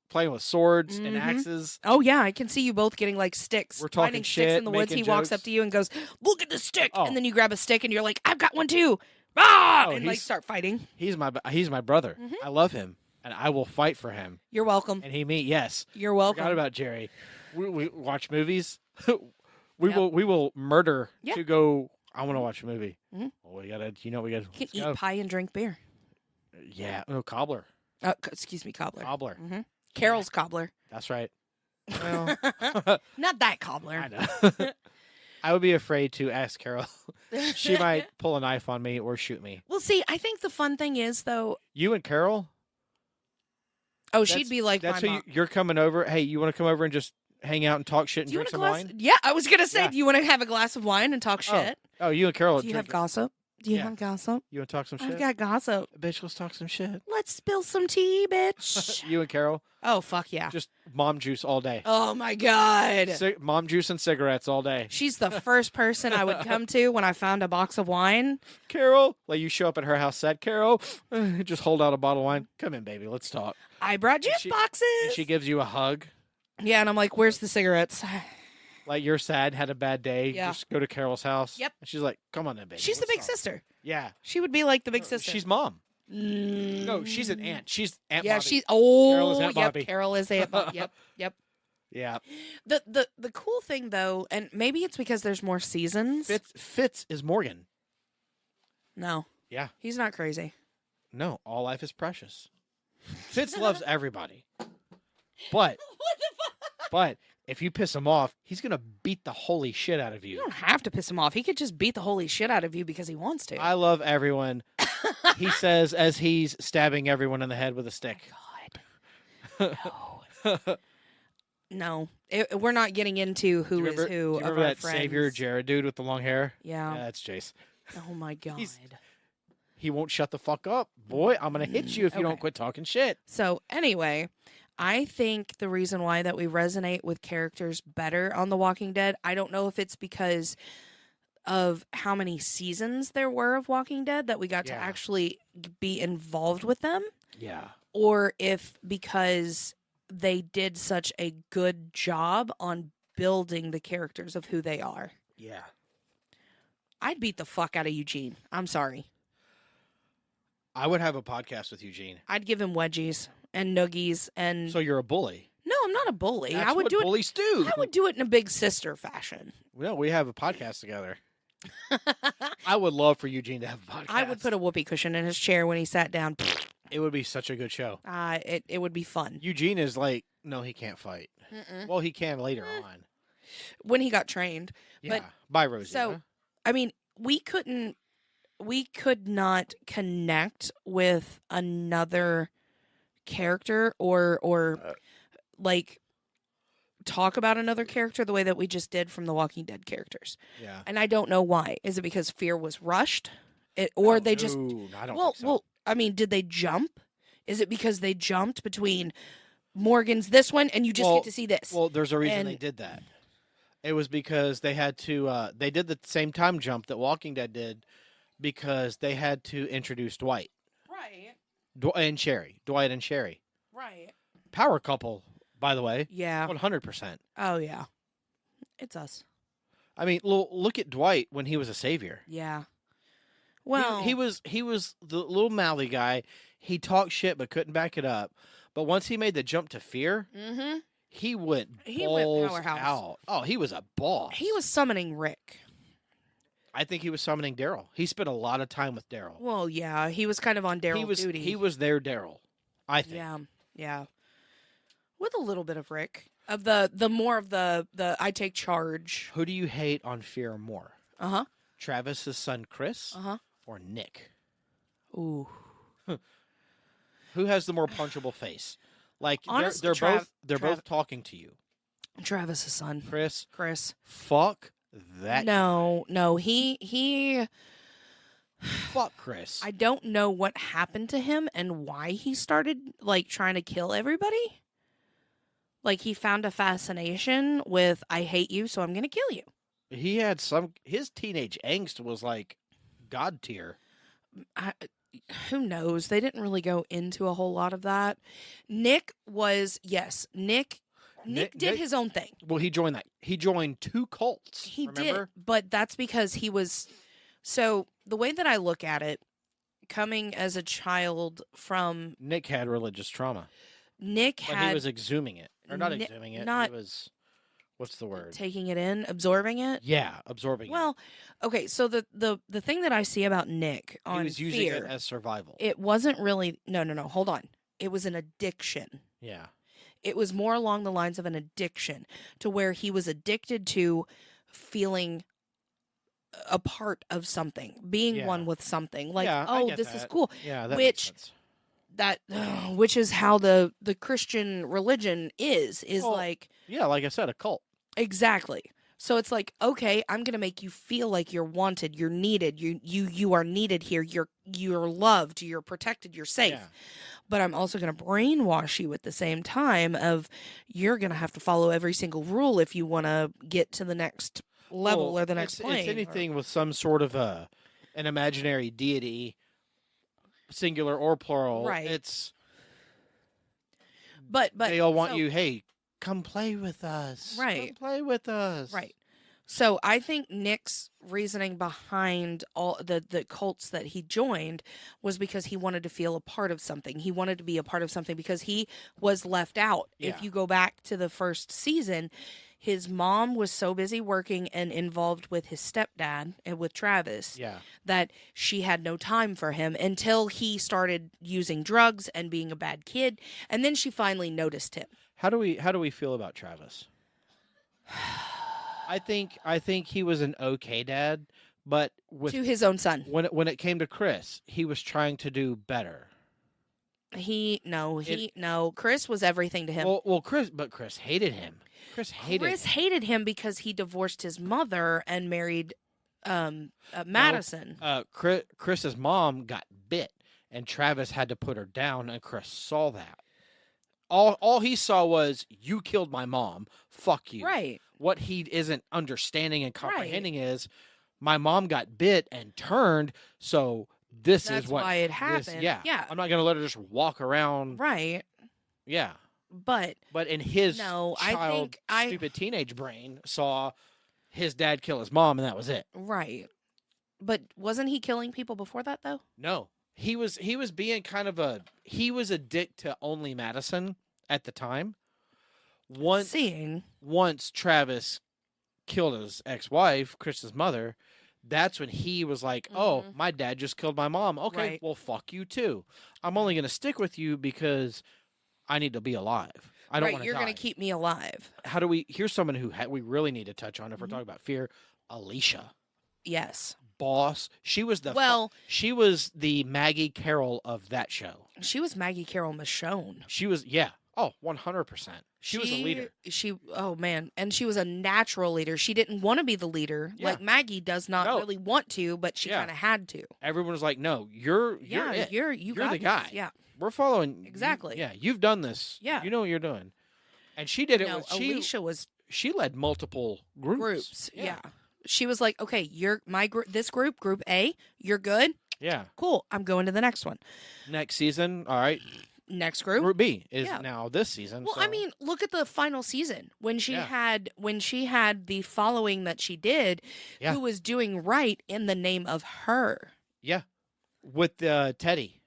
playing with swords and axes. Oh yeah, I can see you both getting like sticks. We're talking finding shit, sticks in the woods. He walks up to you and goes, "Look at the stick!" Oh. And then you grab a stick and you're like, "I've got one too!" And like start fighting. He's my brother. Mm-hmm. I love him, and I will fight for him. You're welcome. And me, yes. You're welcome. Forgot about Jerry. We watch movies. We will murder to go I want to watch a movie. Mhm. Well, we gotta. You know, we gotta. You can Let's eat go. pie and drink beer. Yeah. No, cobbler. Excuse me, cobbler. Cobbler. hmm Carol's cobbler. That's right. Well, Not that cobbler. I know. I would be afraid to ask Carol. She might pull a knife on me or shoot me. Well, see, I think the fun thing is, though. You and Carol? Oh, she'd be like That's my who mom. you're coming over. Hey, you want to come over and just hang out and talk shit and Do you drink want a some glass? wine? Yeah, I was gonna say, Yeah. do you want to have a glass of wine and talk shit? Oh, you and Carol. Do you have gossip? Do you Yeah. have gossip? You want to talk some shit? I've got gossip. Bitch, let's talk some shit. Let's spill some tea, bitch. You and Carol, Oh, fuck yeah. just mom juice all day. Oh, my God. Mom juice and cigarettes all day. She's the first person I would come to when I found a box of wine. Carol, like you show up at her house, said, Carol, just hold out a bottle of wine. Come in, baby, let's talk. I brought juice boxes. And she gives you a hug. Yeah, and I'm like, where's the cigarettes? Like you're sad, had a bad day. Yeah. Just go to Carol's house. Yep. And she's like, come on in, baby. She's the let's big talk." sister. Yeah. She would be like the big sister. She's mom. Mm. No, she's an aunt. She's Aunt Yeah, Bobby. she's Carol is Aunt yep. Bobby. Carol is Aunt Bobby. Yep. Yeah. The cool thing though, and maybe it's because there's more seasons. Fitz is Morgan. No. Yeah. He's not crazy. No, all life is precious. Fitz loves everybody. But but if you piss him off, he's gonna beat the holy shit out of You you. don't have to piss him off. He could just beat the holy shit out of you because he wants to. I love everyone. He says as he's stabbing everyone in the head with a stick. God. No. No. We're not getting into who is who Do you of remember our that friends. Savior Jared dude with the long hair? Yeah. Yeah, that's Jace. Oh my God. He won't shut the fuck up. Boy, I'm going to hit you if you don't Okay. quit talking shit. So anyway, I think the reason why that we resonate with characters better on The Walking Dead, I don't know if it's because of how many seasons there were of Walking Dead that we got to Yeah. actually be involved with them, Yeah. or if because they did such a good job on building the characters of who they are. Yeah. I'd beat the fuck out of Eugene. I'm sorry. I would have a podcast with Eugene. I'd give him wedgies and noogies and So you're a bully. no, I'm not a bully. That's I would what do it. bullies do. I would do it in a big sister fashion. No, we have a podcast together. I would love for Eugene to have a podcast. I would put a whoopee cushion in his chair when he sat down. It would be such a good show. It would be fun. Eugene is like, no, he can't fight. Mm-mm. Well, he can later on. When he got trained. Yeah. But- Bye, Rosie. so- huh? I mean, we could not connect with another character or like talk about another character the way that we just did from the Walking Dead characters. Yeah. And I don't know why. Is it because fear was rushed? Or Oh, they just no, I don't well, think so. well, I mean, did they jump? Is it because they jumped between Morgan's this one and you just Well- get to see this? Well, there's a reason they and- did that. It was because they had to. They did the same time jump that Walking Dead did, because they had to introduce Dwight right, and Sherry. Dwight and Sherry, right. power couple, by the way, Yeah. 100%. Oh yeah. It's us. I mean, look at Dwight when he was a savior. Yeah. Well, he was the little mouthy guy. He talked shit but couldn't back it up. But once he made the jump to fear, mm-hmm. he went He went balls powerhouse. out. Oh, he was a boss. He was summoning Rick. I think he was summoning Daryl. He spent a lot of time with Daryl. Well, yeah, he was kind of on Daryl's duty. He was their Daryl, I think. Yeah. With a little bit of Rick. Of the more of the I take charge. Who do you hate on Fear more? Uh-huh. Travis's son Chris Uh-huh. or Nick? Ooh. Who has the more punchable face? Like Honestly, they're both talking to you. Travis's son. Chris, Fuck that. No, he Fuck Chris. I don't know what happened to him and why he started like trying to kill everybody. Like he found a fascination with I hate you, so I'm going to kill you. He had his teenage angst was like God tier. Who knows? They didn't really go into a whole lot of that. Nick did his own thing. Well, he joined two cults. He remember? did, but that's because he was. So the way that I look at it, coming as a child from Nick had religious trauma. Nick But had he was exhuming it. Or not Ni- exhuming it. not- He was What's the word? Taking it in, absorbing it. Yeah, absorbing it. Well, okay, so the thing that I see about Nick on He was using Fear, it as survival. it wasn't really no, hold on. It was an addiction. Yeah. It was more along the lines of an addiction to where he was addicted to feeling a part of something, being one with something. Like, Yeah, oh, this is cool. Yeah, that Which makes sense. which is how the Christian religion is Well, like Yeah, like I said, a cult. exactly. So it's like, okay, I'm gonna make you feel like you're wanted, you're needed, you are needed here, you're loved, you're protected, you're safe. Yeah. But I'm also gonna brainwash you at the same time of you're gonna have to follow every single rule if you want to get to the next level or the next plane. It's anything with some sort of an imaginary deity, singular or plural. Right. It's but they all want you. Hey, come play with us. Right. Come play with us. Right. So I think Nick's reasoning behind all the cults that he joined was because he wanted to feel a part of something. He wanted to be a part of something because he was left out. Yeah. If you go back to the first season, his mom was so busy working and involved with his stepdad and with Travis that she had no time for him until he started using drugs and being a bad kid. And then she finally noticed him. How do we feel about Travis? I think he was an okay dad, but to his own son. When it came to Chris, he was trying to do better. Chris was everything to him. Well, Chris hated him. Chris hated him because he divorced his mother and married Madison. Chris's mom got bit, and Travis had to put her down, and Chris saw that. All he saw was, you killed my mom. Fuck you. Right. What he isn't understanding and comprehending is, my mom got bit and turned, so that's why it happened. Yeah. I'm not going to let her just walk around. Right. Yeah. But in his stupid teenage brain, saw his dad kill his mom, and that was it. Right. But wasn't he killing people before that, though? No. He was being he was a dick to only Madison at the time. Once Travis killed his ex-wife, Chris's mother, that's when he was like, "Oh, my dad just killed my mom. Okay, well, fuck you too. I'm only going to stick with you because I need to be alive. I don't want to die. You're going to keep me alive." How do we? Here's someone who we really need to touch on if we're talking about fear. Alicia. Yes. Boss. She was she was the Maggie Carroll of that show. She was Maggie Carroll Michonne. She was 100%. She was a leader. And she was a natural leader. She didn't want to be the leader. Yeah. Like Maggie does not really want to, but she kind of had to. Everyone was like, "No, you're the guy. This. Yeah. We're following exactly. You've done this. Yeah. You know what you're doing." And she did it Alicia she led multiple groups. Yeah. She was like, "Okay, you're this group A, you're good? Yeah. Cool. I'm going to the next one." Next season, all right. Next group. Group B is now this season. Well, I mean, look at the final season when she had the following that she did, who was doing right in the name of her. Yeah. With Teddy.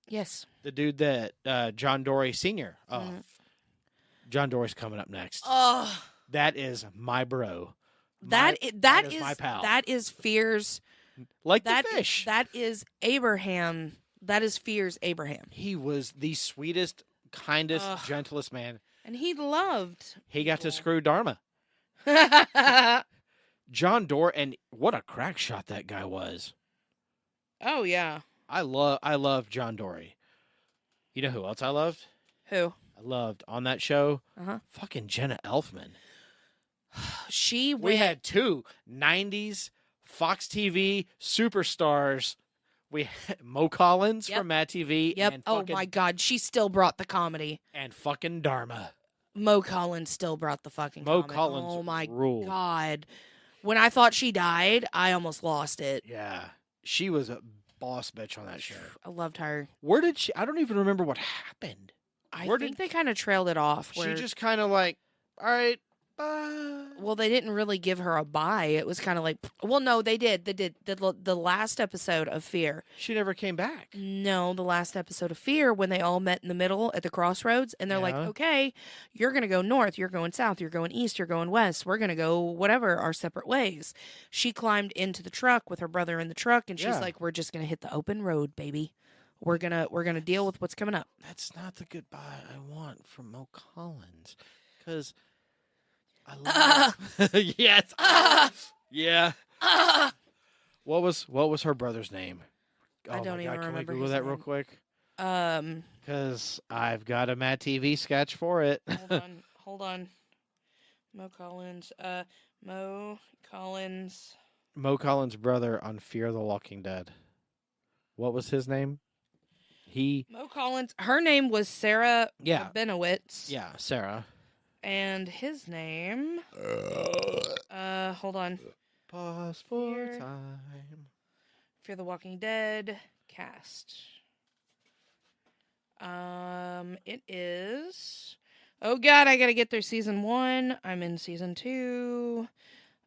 Yes. The dude that John Dory Sr. John Dory's coming up next. Oh. That is my bro. That is my pal. That is Fear's. Like the fish. That is Abraham. That is Fear's Abraham. He was the sweetest, kindest, gentlest man. And he loved. He got to screw Dharma. John Dory, and what a crack shot that guy was. Oh, yeah. I love John Dory. You know who else I loved? Who? I loved on that show? Fucking Jenna Elfman. We had two 90s Fox TV superstars. We had Mo Collins from Mad TV. Yep. And my God. She still brought the comedy. And fucking Dharma. Mo Collins still brought the fucking comedy. Collins oh, my ruled. God. When I thought she died, I almost lost it. Yeah. She was a boss bitch on that show. I loved her. Where did she... I don't even remember what happened. I think they kind of trailed it off. She just kind of like, all right, Bye. Well, they didn't really give her a bye. It was kind of like, well, no, they did. They did. The last episode of Fear. She never came back. No, the last episode of Fear, when they all met in the middle at the crossroads, and they're like, Yeah. okay, you're going to go north, you're going south, you're going east, you're going west, we're going to go whatever, our separate ways. She climbed into the truck with her brother in the truck, and she's Yeah. like, we're just going to hit the open road, baby. We're gonna deal with what's coming up. That's not the goodbye I want from Mo Collins. Because I love yes. Yeah. What was her brother's name? I don't even Can we remember Google his that real name. quick? Hold Because I've got a Mad TV sketch for it. on. Mo Collins. Mo Collins. Mo Collins' brother on Fear the Walking Dead. What was his name? Mo Collins. Her name was Sarah Yeah. Benowitz. Yeah, Sarah. And his name. Hold on. Pause for Fear. time. Fear the Walking Dead cast. It is. Oh God, I gotta get through season 1. I'm in season 2.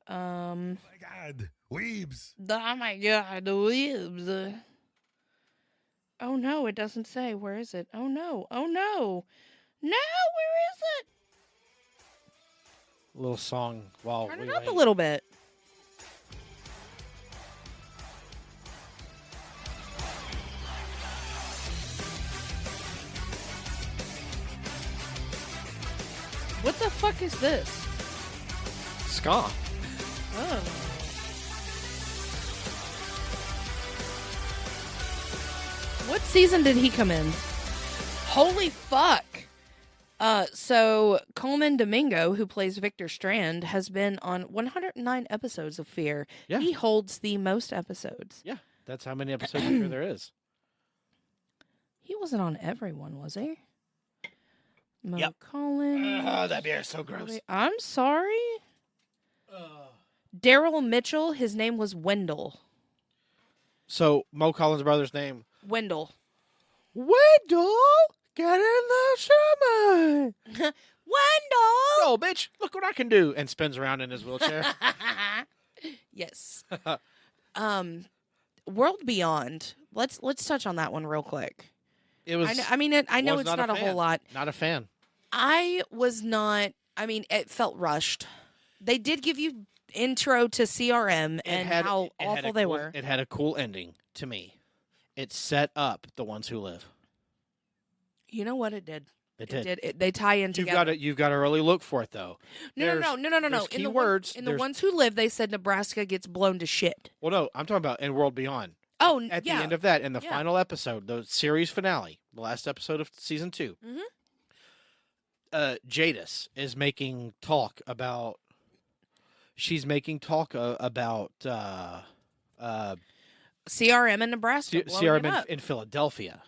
Oh my God, weebs. Oh my God, the weebs. Oh no, it doesn't say. Where is it? Oh no. Oh no. No, where is it? A little song while Turn we it up wait. a little bit. What the fuck is this? Ska. Oh. What season did he come in? Holy fuck. So Coleman Domingo, who plays Victor Strand, has been on 109 episodes of Fear. Yeah. He holds the most episodes. Yeah, that's how many episodes of Fear there is. He wasn't on every one, was he? Mo Yep. Collins. That beer is so gross. I'm sorry. Daryl Mitchell, his name was Wendell. So Mo Collins' brother's name? Wendell. Wendell, get in the summer. Wendell! Oh, bitch, look what I can do. And spins around in his wheelchair. Yes. World Beyond. Let's touch on that one real quick. It was. I know was it's not a whole fan. lot. Not a fan. I was not. I mean, it felt rushed. They did give you intro to CRM and how awful they were. It had a cool ending to me. It set up the ones who live. You know what it did? It did. They tie in together. You've got to really look for it though. No. There's In the keywords. in the ones who live, they said Nebraska gets blown to shit. Well, no, I'm talking about in World Beyond. Oh, At yeah. the end of that, in the Yeah. final episode, the series finale, the last episode of season 2, Jadis is making talk about. She's making talk about CRM in Nebraska. blowing it CRM up. in Philadelphia.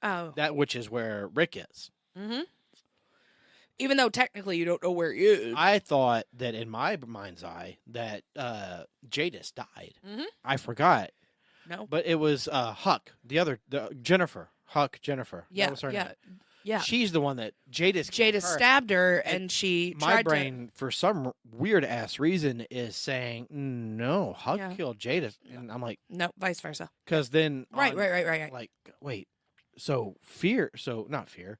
Oh. That which is where Rick is. Mm-hmm. Even though technically you don't know where he is. I thought that in my mind's eye that Jadis died. Mhm. I forgot, No. but it was Huck, the Jennifer. Jennifer. Yeah. That was her Yeah. name. Yeah. She's the one that Jadis. Jada her. stabbed her, and she My tried brain, for some weird ass reason, is saying no. Huck Yeah. killed Jadis, and I'm like, to. No, vice versa. because then Right. on- Like, wait, so not fear.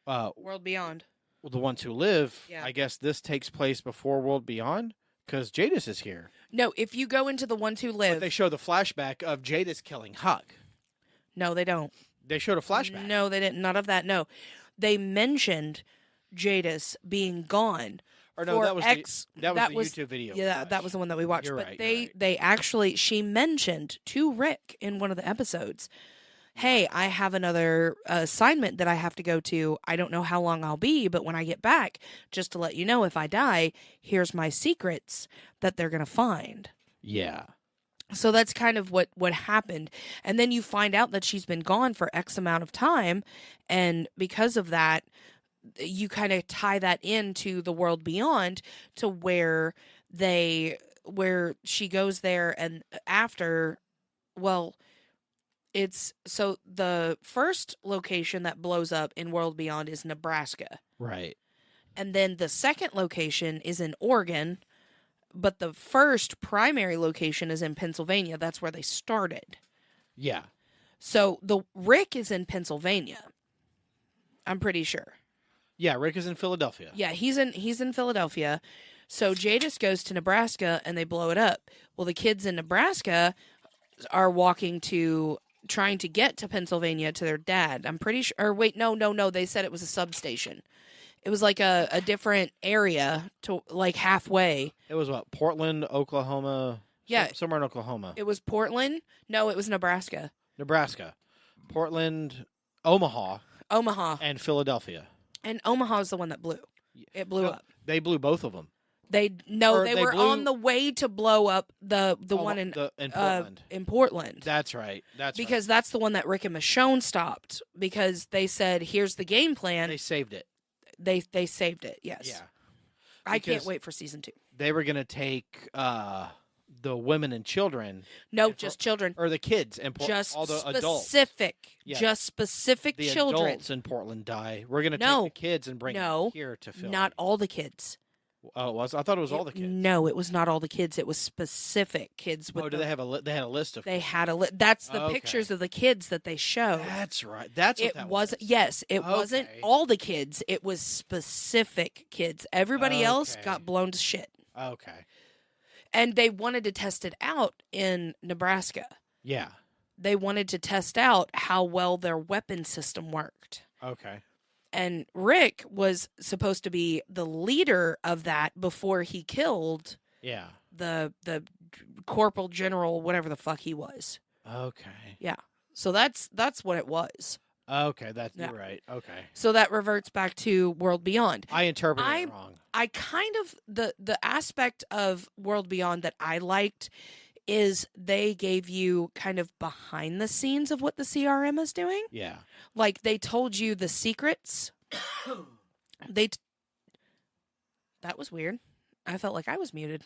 World Beyond. The ones who live. Yeah. I guess this takes place before World Beyond because Jadis is here. No, if you go into the ones who But live. they show the flashback of Jadis killing Huck. No, they don't. They showed a flashback. No, they didn't. None of that. No. They mentioned Jadis being gone. Or no, for that was X, the YouTube video. Yeah, that was the one that we watched. You're but right, they actually, she mentioned to Rick in one of the episodes, hey, I have another assignment that I have to go to. I don't know how long I'll be, but when I get back, just to let you know, if I die, here's my secrets that they're going to find. Yeah. So that's kind of what happened. And then you find out that she's been gone for X amount of time. And because of that, you kind of tie that into the World Beyond, to where she goes there and after, well, it's so the first location that blows up in World Beyond is Nebraska. Right. And then the second location is in Oregon, but the first primary location is in Pennsylvania. That's where they started. Yeah. So the Rick is in Pennsylvania. I'm pretty sure. Yeah, Rick is in Philadelphia. Yeah, he's in Philadelphia. So Jadis goes to Nebraska and they blow it up. Well, the kids in Nebraska are trying to get to Pennsylvania to their dad. I'm pretty sure. Or wait, no. They said it was a substation. It was like a different area to like halfway. It was what? Portland, Oklahoma. Yeah. Somewhere in Oklahoma. It was Portland. No, it was Nebraska. Nebraska. Portland, Omaha, and Philadelphia. And Omaha is the one that blew. It blew up. They blew both of them. They were blew- on the way to blow up the one in Portland. In Portland. That's right. Because that's the one that Rick and Michonne stopped because they said, "Here's the game plan." They saved it. They saved it. Yes. Yeah. I can't Because wait for season 2. They were going to take the women and children. No, just children. Or the kids and Just all the adults. Yeah. Just specific The children. adults in Portland die. We're going to No. take the kids and bring them here to film. Not all the kids. Oh, it was? I thought it was all the kids. No, it was not all the kids. It was specific kids. With Did they have they had a list of? They had a That's the Okay. pictures of the kids that they show. That's right. That's what It that was. was. Yes, it wasn't Okay. all the kids. It was specific kids. Everybody else Okay. got blown to shit. Okay. And they wanted to test it out in Nebraska. Yeah. They wanted to test out how well their weapon system worked. Okay. And Rick was supposed to be the leader of that before he killed Yeah. the corporal general, whatever the fuck he was. Okay. Yeah. So that's what it was. Okay. Yeah. You're right. Okay. So that reverts back to World Beyond. I interpreted it wrong. I kind of the aspect of World Beyond that I liked is they gave you kind of behind the scenes of what the CRM is doing. Yeah. Like they told you the secrets. That was weird. I felt like I was muted.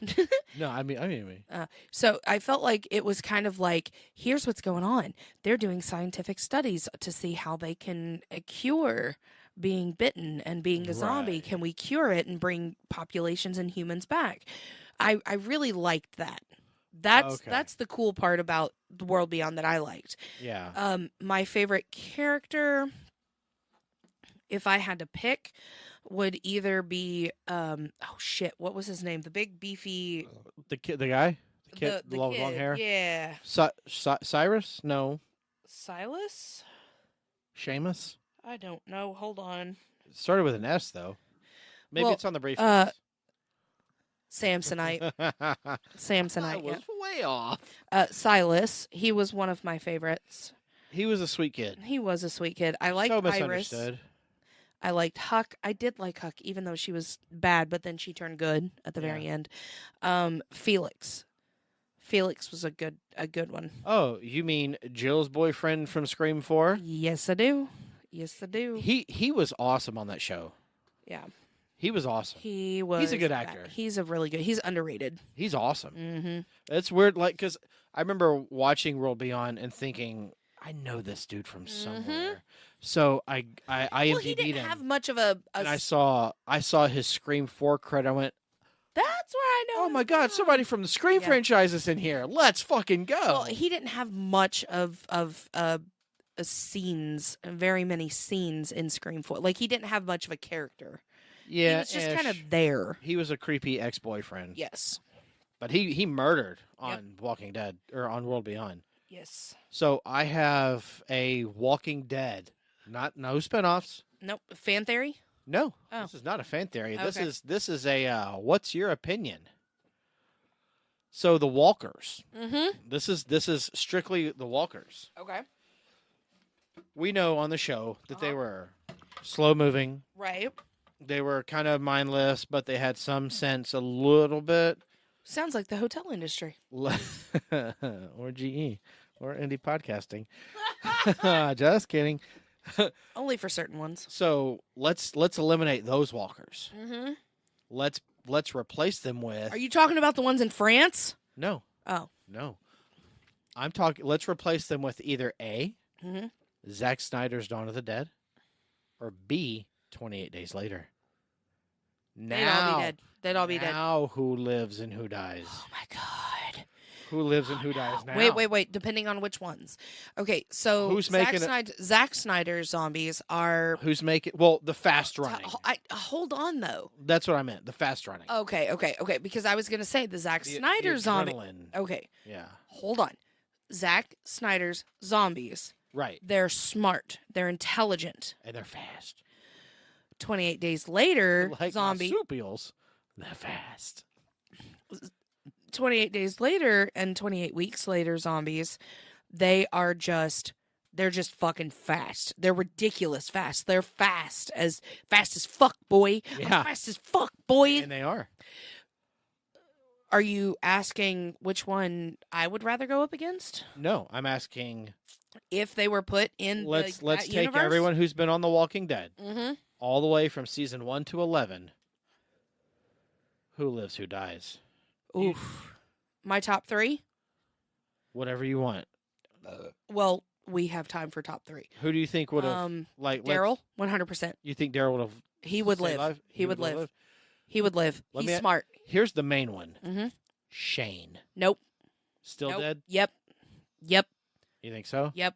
No, I mean. So I felt like it was kind of like, here's what's going on. They're doing scientific studies to see how they can cure being bitten and being a zombie. Right. Can we cure it and bring populations and humans back? I really liked that. That's the cool part about the World Beyond that I liked. Yeah. My favorite character, if I had to pick, would either be what was his name? The big beefy The guy. The kid. the long kid. hair. Yeah. Cyrus? No. Silas? Seamus. I don't know. Hold on. It started with an S though. Maybe Well, it's on the briefcase. Samsonite. I Samsonite. was way off. Yeah. Silas. He was one of my favorites. He was a sweet kid. He was a sweet kid. I liked So Iris. misunderstood. I liked Huck. I did like Huck, even though she was bad, but then she turned good at the very end. Felix. Felix was a good one. Oh, you mean Jill's boyfriend from Scream 4? Yes, I do. Yes, I do. He was awesome on that show. Yeah. He was awesome. He's a good actor. He's a really good. He's underrated. He's awesome. Mm-hmm. It's weird, like, because I remember watching World Beyond and thinking, I know this dude from somewhere. So I Well, he IMDb'd didn't him, have much of a. and I saw his Scream 4 credit. I went, That's where I know. oh him my god, from. somebody from the Scream Yeah. franchise is in here. Let's fucking go. Well, he didn't have much of scenes, very many scenes in Scream 4. Like he didn't have much of a character. yeah, He was just kind of there. He was a creepy ex-boyfriend. Yes. But he murdered on Walking Dead or on World Beyond. Yes. So I have a Walking Dead, no spinoffs. Nope. Fan theory. No, Oh. this is not a fan theory. Okay. This is a what's your opinion? So the Walkers. Mm-hmm. This is strictly the Walkers. Okay. We know on the show that they were slow moving. Right. They were kind of mindless, but they had some sense a little bit. Sounds like the hotel industry. Or GE or indie podcasting. Just kidding. Only for certain ones. So let's eliminate those walkers. Mm-hmm. Let's replace them with. Are you talking about the ones in France? No, Oh. no. I'm talking. Let's replace them with either A, Mm-hmm. Zack Snyder's Dawn of the Dead, or B, 28 Days Later. They'd all be dead. They'd all be dead. Now who lives and who dies? Oh my god. Who lives and who dies now? Wait. Depending on which ones. Okay, so Who's making Zack Snyder's zombies are. Who's making? Well, the fast running. Hold on though. That's what I meant. The fast running. Okay. Because I was gonna say the Zack Snyder zombie. Okay. Yeah. Hold on. Zack Snyder's zombies. Right. They're smart. They're intelligent. And they're fast. 28 days later, like zombie. Marsupials. They're fast. 28 days later and 28 weeks later, zombies, they're just fucking fast. They're ridiculous fast. They're fast as fuck, boy. Yeah. Fast as fuck, boy. And they are. Are you asking which one I would rather go up against? No, I'm asking. If they were put in let's that take universe? everyone who's been on The Walking Dead, Mm-hmm. all the way from season 1 to 11. Who lives, who dies? Oof. My top 3? Whatever you want. Well, we have time for top 3. Who do you think would have Daryl? 100%. You think Daryl would have? He would live. Alive? He would live. He would live. He's smart. Here's the main one. Mm-hmm. Shane. Nope. Still dead? Yep. You think so? Yep.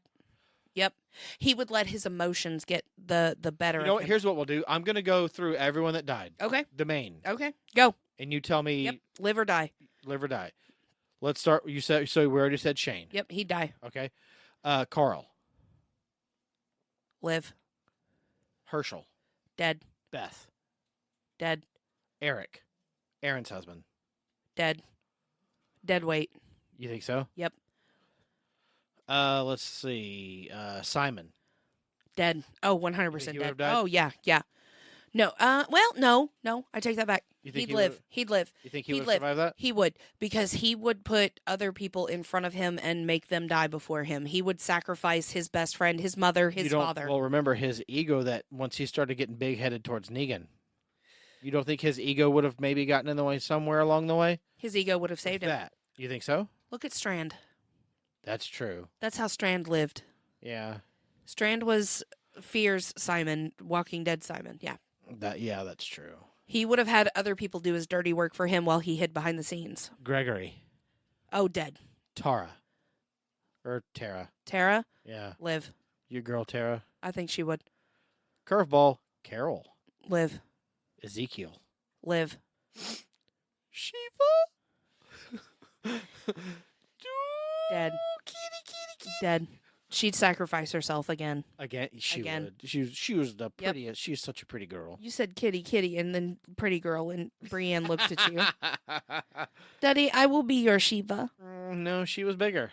He would let his emotions get the better. You know of what? him. Here's what we'll do. I'm gonna go through everyone that died. Okay. The main. Okay. Go. And you tell me. Yep. Live or die. Live or die. Let's start. You said so. We already said Shane. Yep. He'd die. Okay. Carl. Live. Herschel. Dead. Beth. Dead. Eric. Aaron's husband. Dead. Dead weight. You think so? Yep. Let's see. Simon. Dead. Oh, You 100% think he dead. would've died? Oh, yeah. No. Well, no. I take that back. You think He'd he live. would've- He'd live. You think he He'd would live. survive that? He would, because he would put other people in front of him and make them die before him. He would sacrifice his best friend, his mother, his father. Well, remember his ego that once he started getting big headed towards Negan. You don't think his ego would have maybe gotten in the way somewhere along the way? His ego would have saved him. That. You think so? Look at Strand. That's true. That's how Strand lived. Yeah. Strand was Fear's Simon, Walking Dead Simon. Yeah. That's true. He would have had other people do his dirty work for him while he hid behind the scenes. Gregory. Oh, dead. Tara. Or Tara. Tara? Yeah. Live. Your girl Tara. I think she would. Curveball. Carol. Live. Ezekiel. Live. Shiva. Dead. Dead. She'd sacrifice herself again. Again, she Again. would. She was the prettiest. She's such a pretty girl. You said kitty, and then pretty girl, and Brienne looked at you. Daddy, I will be your Shiva. No, she was bigger.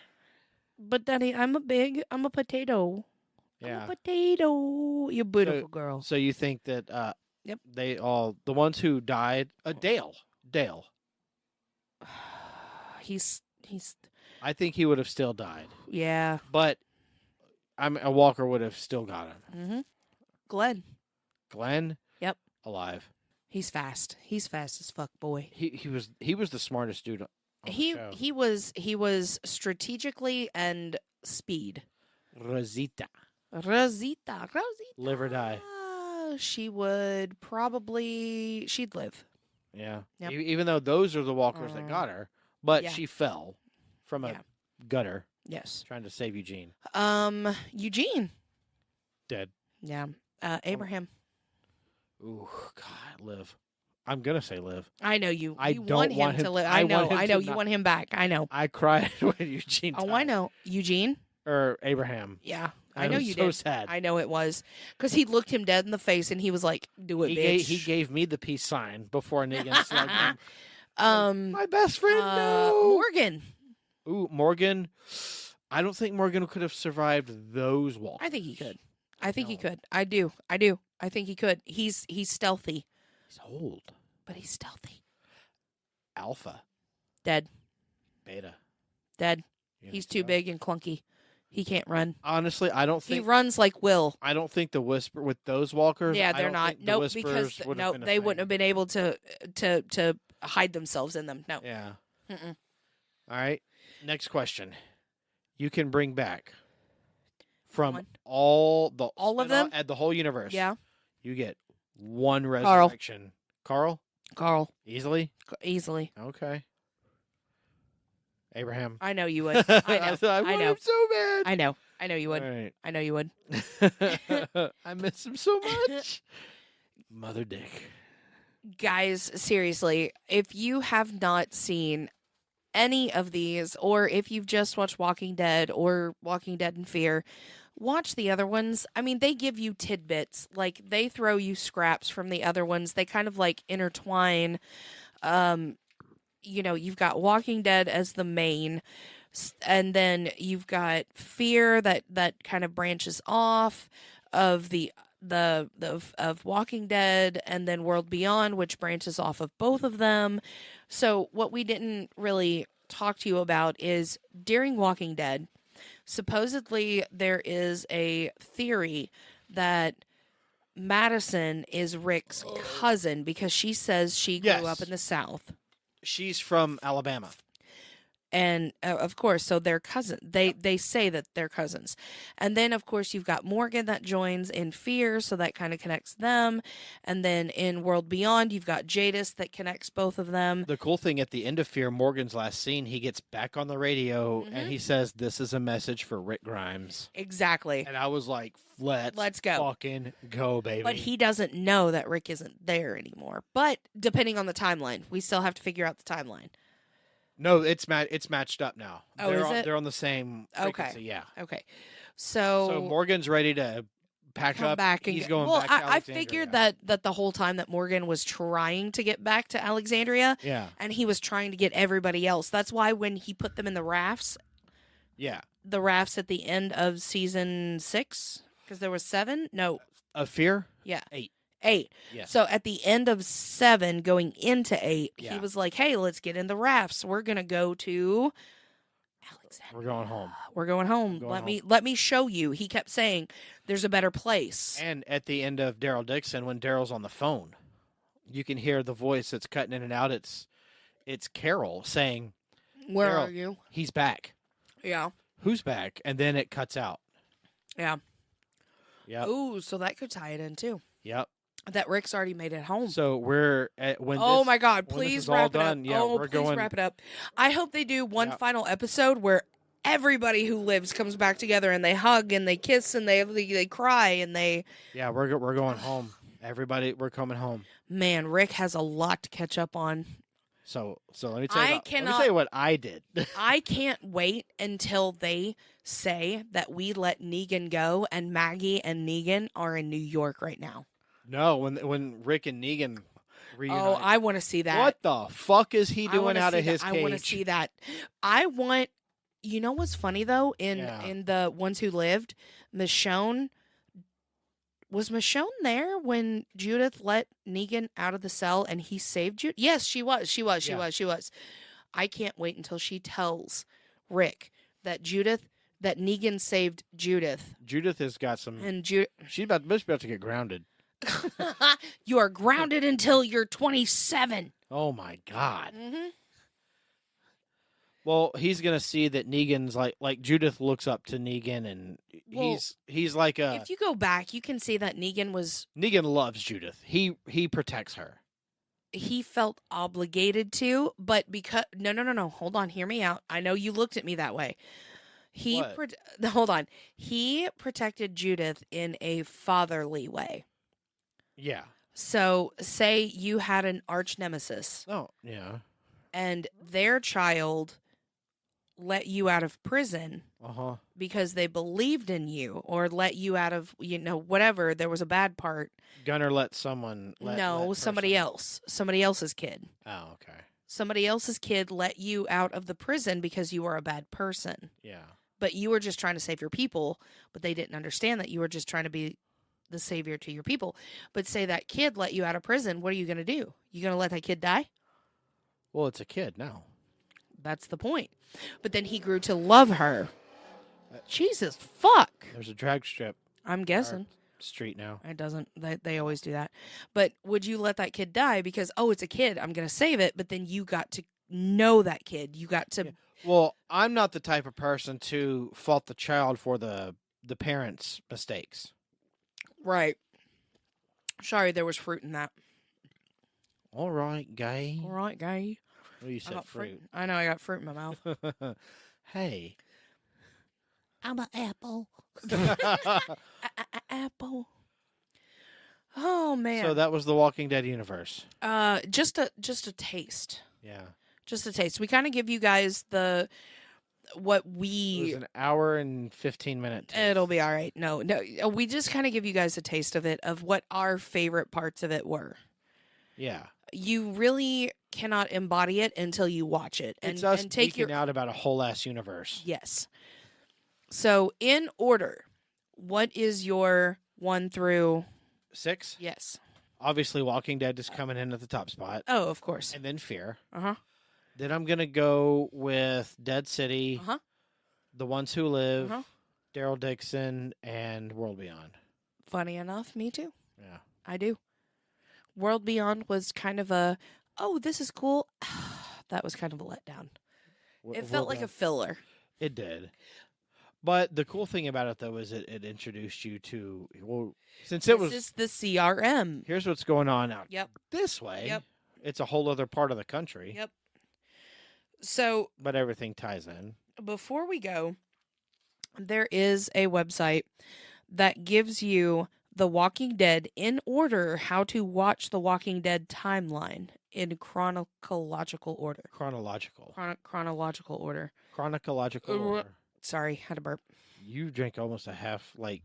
But Daddy, I'm a potato. Yeah. I'm a potato. You beautiful girl. So you think that Yep. the ones who died, Dale. He's I think he would have still died. yeah. But a Walker would have still got him. Mm-hmm. Glenn. Glenn? Alive. He's fast. He's fast as fuck, boy. He was the smartest dude on the show. He was strategically and speed. Rosita. Rosita. Live or die. She'd live. Yeah. Yep. Even though those are the walkers that got her, but yeah. she fell from a Yeah. gutter Yes. trying to save Eugene. Eugene. Dead. Yeah. Abraham. Ooh, God, live. I'm gonna say live. I know you. I You don't want him want him- to live. I I know. want him I to know. You not- want him back. I know. I cried when Eugene died. Oh, I know. Eugene. Or Abraham. Yeah. I know was you so did. sad. I know it was because he looked him dead in the face and he was like, "Do it, bitch." He gave me the peace sign before Negan slugged him. My Um. best friend, no. Morgan. Ooh, Morgan. I don't think Morgan could have survived those walls. I think he could. I think he No. could. I do. I think he could. He's stealthy, He's old. but he's stealthy. Alpha. Dead. Beta. Dead. You He's think too so? big and clunky. He can't run. Honestly, I don't He think. runs like Will. I don't think the whisper with those walkers. Yeah, I they're don't not. think the Nope, whispers because would have no, been a they wouldn't thing. have been able to hide themselves in them. No. Yeah. Mm-mm. All right. Next question. You can bring back from One. all All of them? at the whole universe. Yeah. You get one resurrection. Carl? Carl, Easily? easily. Okay. Abraham. I know you would. I know. I I want know. him so bad. I know. I know you would. All right. I know you would. I miss him so much. Mother Dick. Guys, seriously, if you have not seen any of these, or if you've just watched Walking Dead or Walking Dead in Fear, watch the other ones. I mean, they give you tidbits. Like, they throw you scraps from the other ones. They kind of like intertwine. You've got Walking Dead as the main, and then you've got Fear that kind of branches off of of Walking Dead, and then World Beyond, which branches off of both of them. So what we didn't really talk to you about is during Walking Dead, supposedly there is a theory that Madison is Rick's cousin because she says she grew up in the South. She's from Alabama. And of course, so they're cousins. They say that they're cousins. And then, of course, you've got Morgan that joins in Fear, so that kind of connects them. And then in World Beyond, you've got Jadis that connects both of them. The cool thing at the end of Fear, Morgan's last scene, he gets back on the radio and he says, "This is a message for Rick Grimes." Exactly. And I was like, let's go. Fucking go, baby. But he doesn't know that Rick isn't there anymore. But depending on the timeline, we still have to figure out the timeline. No, it's matched up now. Oh, is it? They're on the same frequency, yeah. Okay. So Morgan's ready to pack up. Back and He's going back to I Alexandria. figured that the whole time that Morgan was trying to get back to Alexandria, and he was trying to get everybody else. That's why when he put them in the rafts, the rafts at the end of season 6, because there was 7. No, of Fear. 8. Yes. So at the end of 7, going into 8, Yeah. he was like, "Hey, let's get in the rafts. We're gonna go to Alexandria. We're going home. We're going home. Let me show you." He kept saying, "There's a better place." And at the end of Daryl Dixon, when Daryl's on the phone, you can hear the voice that's cutting in and out. It's Carol saying, "Where Daryl, are you?" He's back. Yeah. Who's back? And then it cuts out. Yeah. Yep. Ooh, so that could tie it in too. Yep. That Rick's already made it home. So we're at when. Oh this, my God! when Please this is all wrap it done, up. Yeah, oh, we're please going. wrap it up. I hope they do one final episode where everybody who lives comes back together and they hug and they kiss and they cry and they. Yeah, we're going home. Everybody, we're coming home. Man, Rick has a lot to catch up on. So let me tell you. Let me tell you what I did. I can't wait until they say that we let Negan go and Maggie and Negan are in New York right now. No, when Rick and Negan reunite. Oh, I want to see that. What the fuck is he doing out of his cage? I want to see that. You know what's funny though? In the ones who lived, Michonne. Was Michonne there when Judith let Negan out of the cell and he saved Judith? Yes, she was. She was. I can't wait until she tells Rick that Negan saved Judith. Judith has got some. And she's about to get grounded. You are grounded until you're 27. Oh my God. Mm-hmm. Well, he's gonna see that Negan's like Judith looks up to Negan, and he's like a. If you go back, you can see that Negan loves Judith. He protects her. He felt obligated to, but because no, hold on, hear me out. I know you looked at me that way. Hold on. He protected Judith in a fatherly way. Yeah. So, say you had an arch nemesis. Oh, yeah. And their child let you out of prison because they believed in you, or let you out of, whatever. There was a bad part. Gunner let someone. Somebody else. Somebody else's kid. Oh, okay. Somebody else's kid let you out of the prison because you were a bad person. Yeah. But you were just trying to save your people, but they didn't understand that you were just trying to be the savior to your people. But say that kid let you out of prison, what are you going to do? You going to let that kid die? Well, it's a kid now. That's the point. But then he grew to love her. Jesus, fuck. There's a drag strip. I'm guessing. Street now. It doesn't. They always do that. But would you let that kid die because, it's a kid, I'm going to save it, but then you got to know that kid. You got to... Yeah. Well, I'm not the type of person to fault the child for the parents' mistakes. Right. Sorry, there was fruit in that. All right, gay. All right, gay. Well, you I said got fruit. I know I got fruit in my mouth. Hey. I'm an apple. Apple. Oh man. So that was the Walking Dead universe. Just a taste. Yeah. Just a taste. We kind of give you guys what It we. was an hour and 15-minute taste. It'll be all right. No, we just kind of give you guys a taste of it, of what our favorite parts of it were. Yeah. You really cannot embody it until you watch it It's us and take your out about a whole ass universe. Yes. So in order, what is your 1 through 6? Yes. Obviously, Walking Dead is coming in at the top spot. Oh, of course. And then Fear. Uh-huh. Then I'm going to go with Dead City, Uh-huh. The Ones Who Live, Uh-huh. Daryl Dixon, and World Beyond. Funny enough, me too. Yeah. I do. World Beyond was kind of a, oh, this is cool. That was kind of a letdown. It felt like a filler. It did. But the cool thing about it, though, is it introduced you to, well, since it was... This is the CRM. Here's what's going on out Yep. this way. Yep. It's a whole other part of the country. Yep. So... But everything ties in. Before we go, there is a website that gives you The Walking Dead in order, how to watch The Walking Dead timeline in chronological order. Chronological. Chronological order. Chronological order. Sorry, had to burp. You drank almost a half, like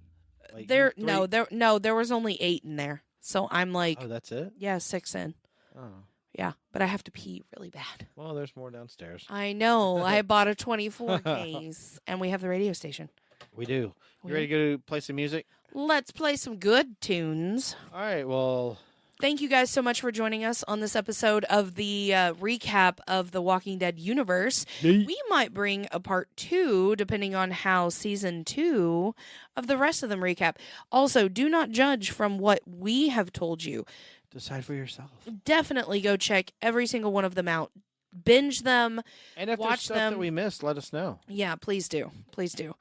there three- there was only 8 in there. So I'm like, Oh, that's it? yeah, 6 in. Oh. Yeah, but I have to pee really bad. Well, there's more downstairs. I know. I bought a 24 case, and we have the radio station. We do. We You ready to go play some music? Let's play some good tunes. All right, well... Thank you guys so much for joining us on this episode of the recap of the Walking Dead universe. We might bring a part 2, depending on how season 2 of the rest of them recap. Also, do not judge from what we have told you. Decide for yourself. Definitely go check every single one of them out. Binge them. And if watch there's stuff them. that we missed, let us know. Yeah, please do. Please do.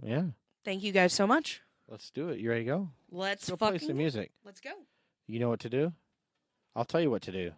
Yeah. Thank you guys so much. Let's do it. You ready to go? Let's go fucking play some music. Let's go. You know what to do? I'll tell you what to do.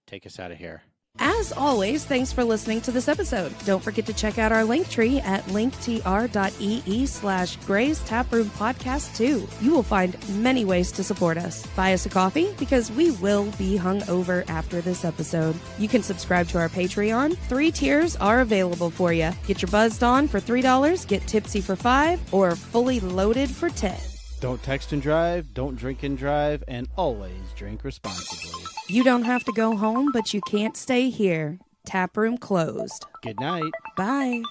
Take us out of here. As always, thanks for listening to this episode. Don't forget to check out our link tree at linktr.ee/Gray's Taproom Podcast 2. You will find many ways to support us. Buy us a coffee because we will be hungover after this episode. You can subscribe to our Patreon. 3 tiers are available for you. Get your buzzed on for $3, get tipsy for $5, or fully loaded for $10. Don't text and drive, don't drink and drive, and always drink responsibly. You don't have to go home, but you can't stay here. Taproom closed. Good night. Bye.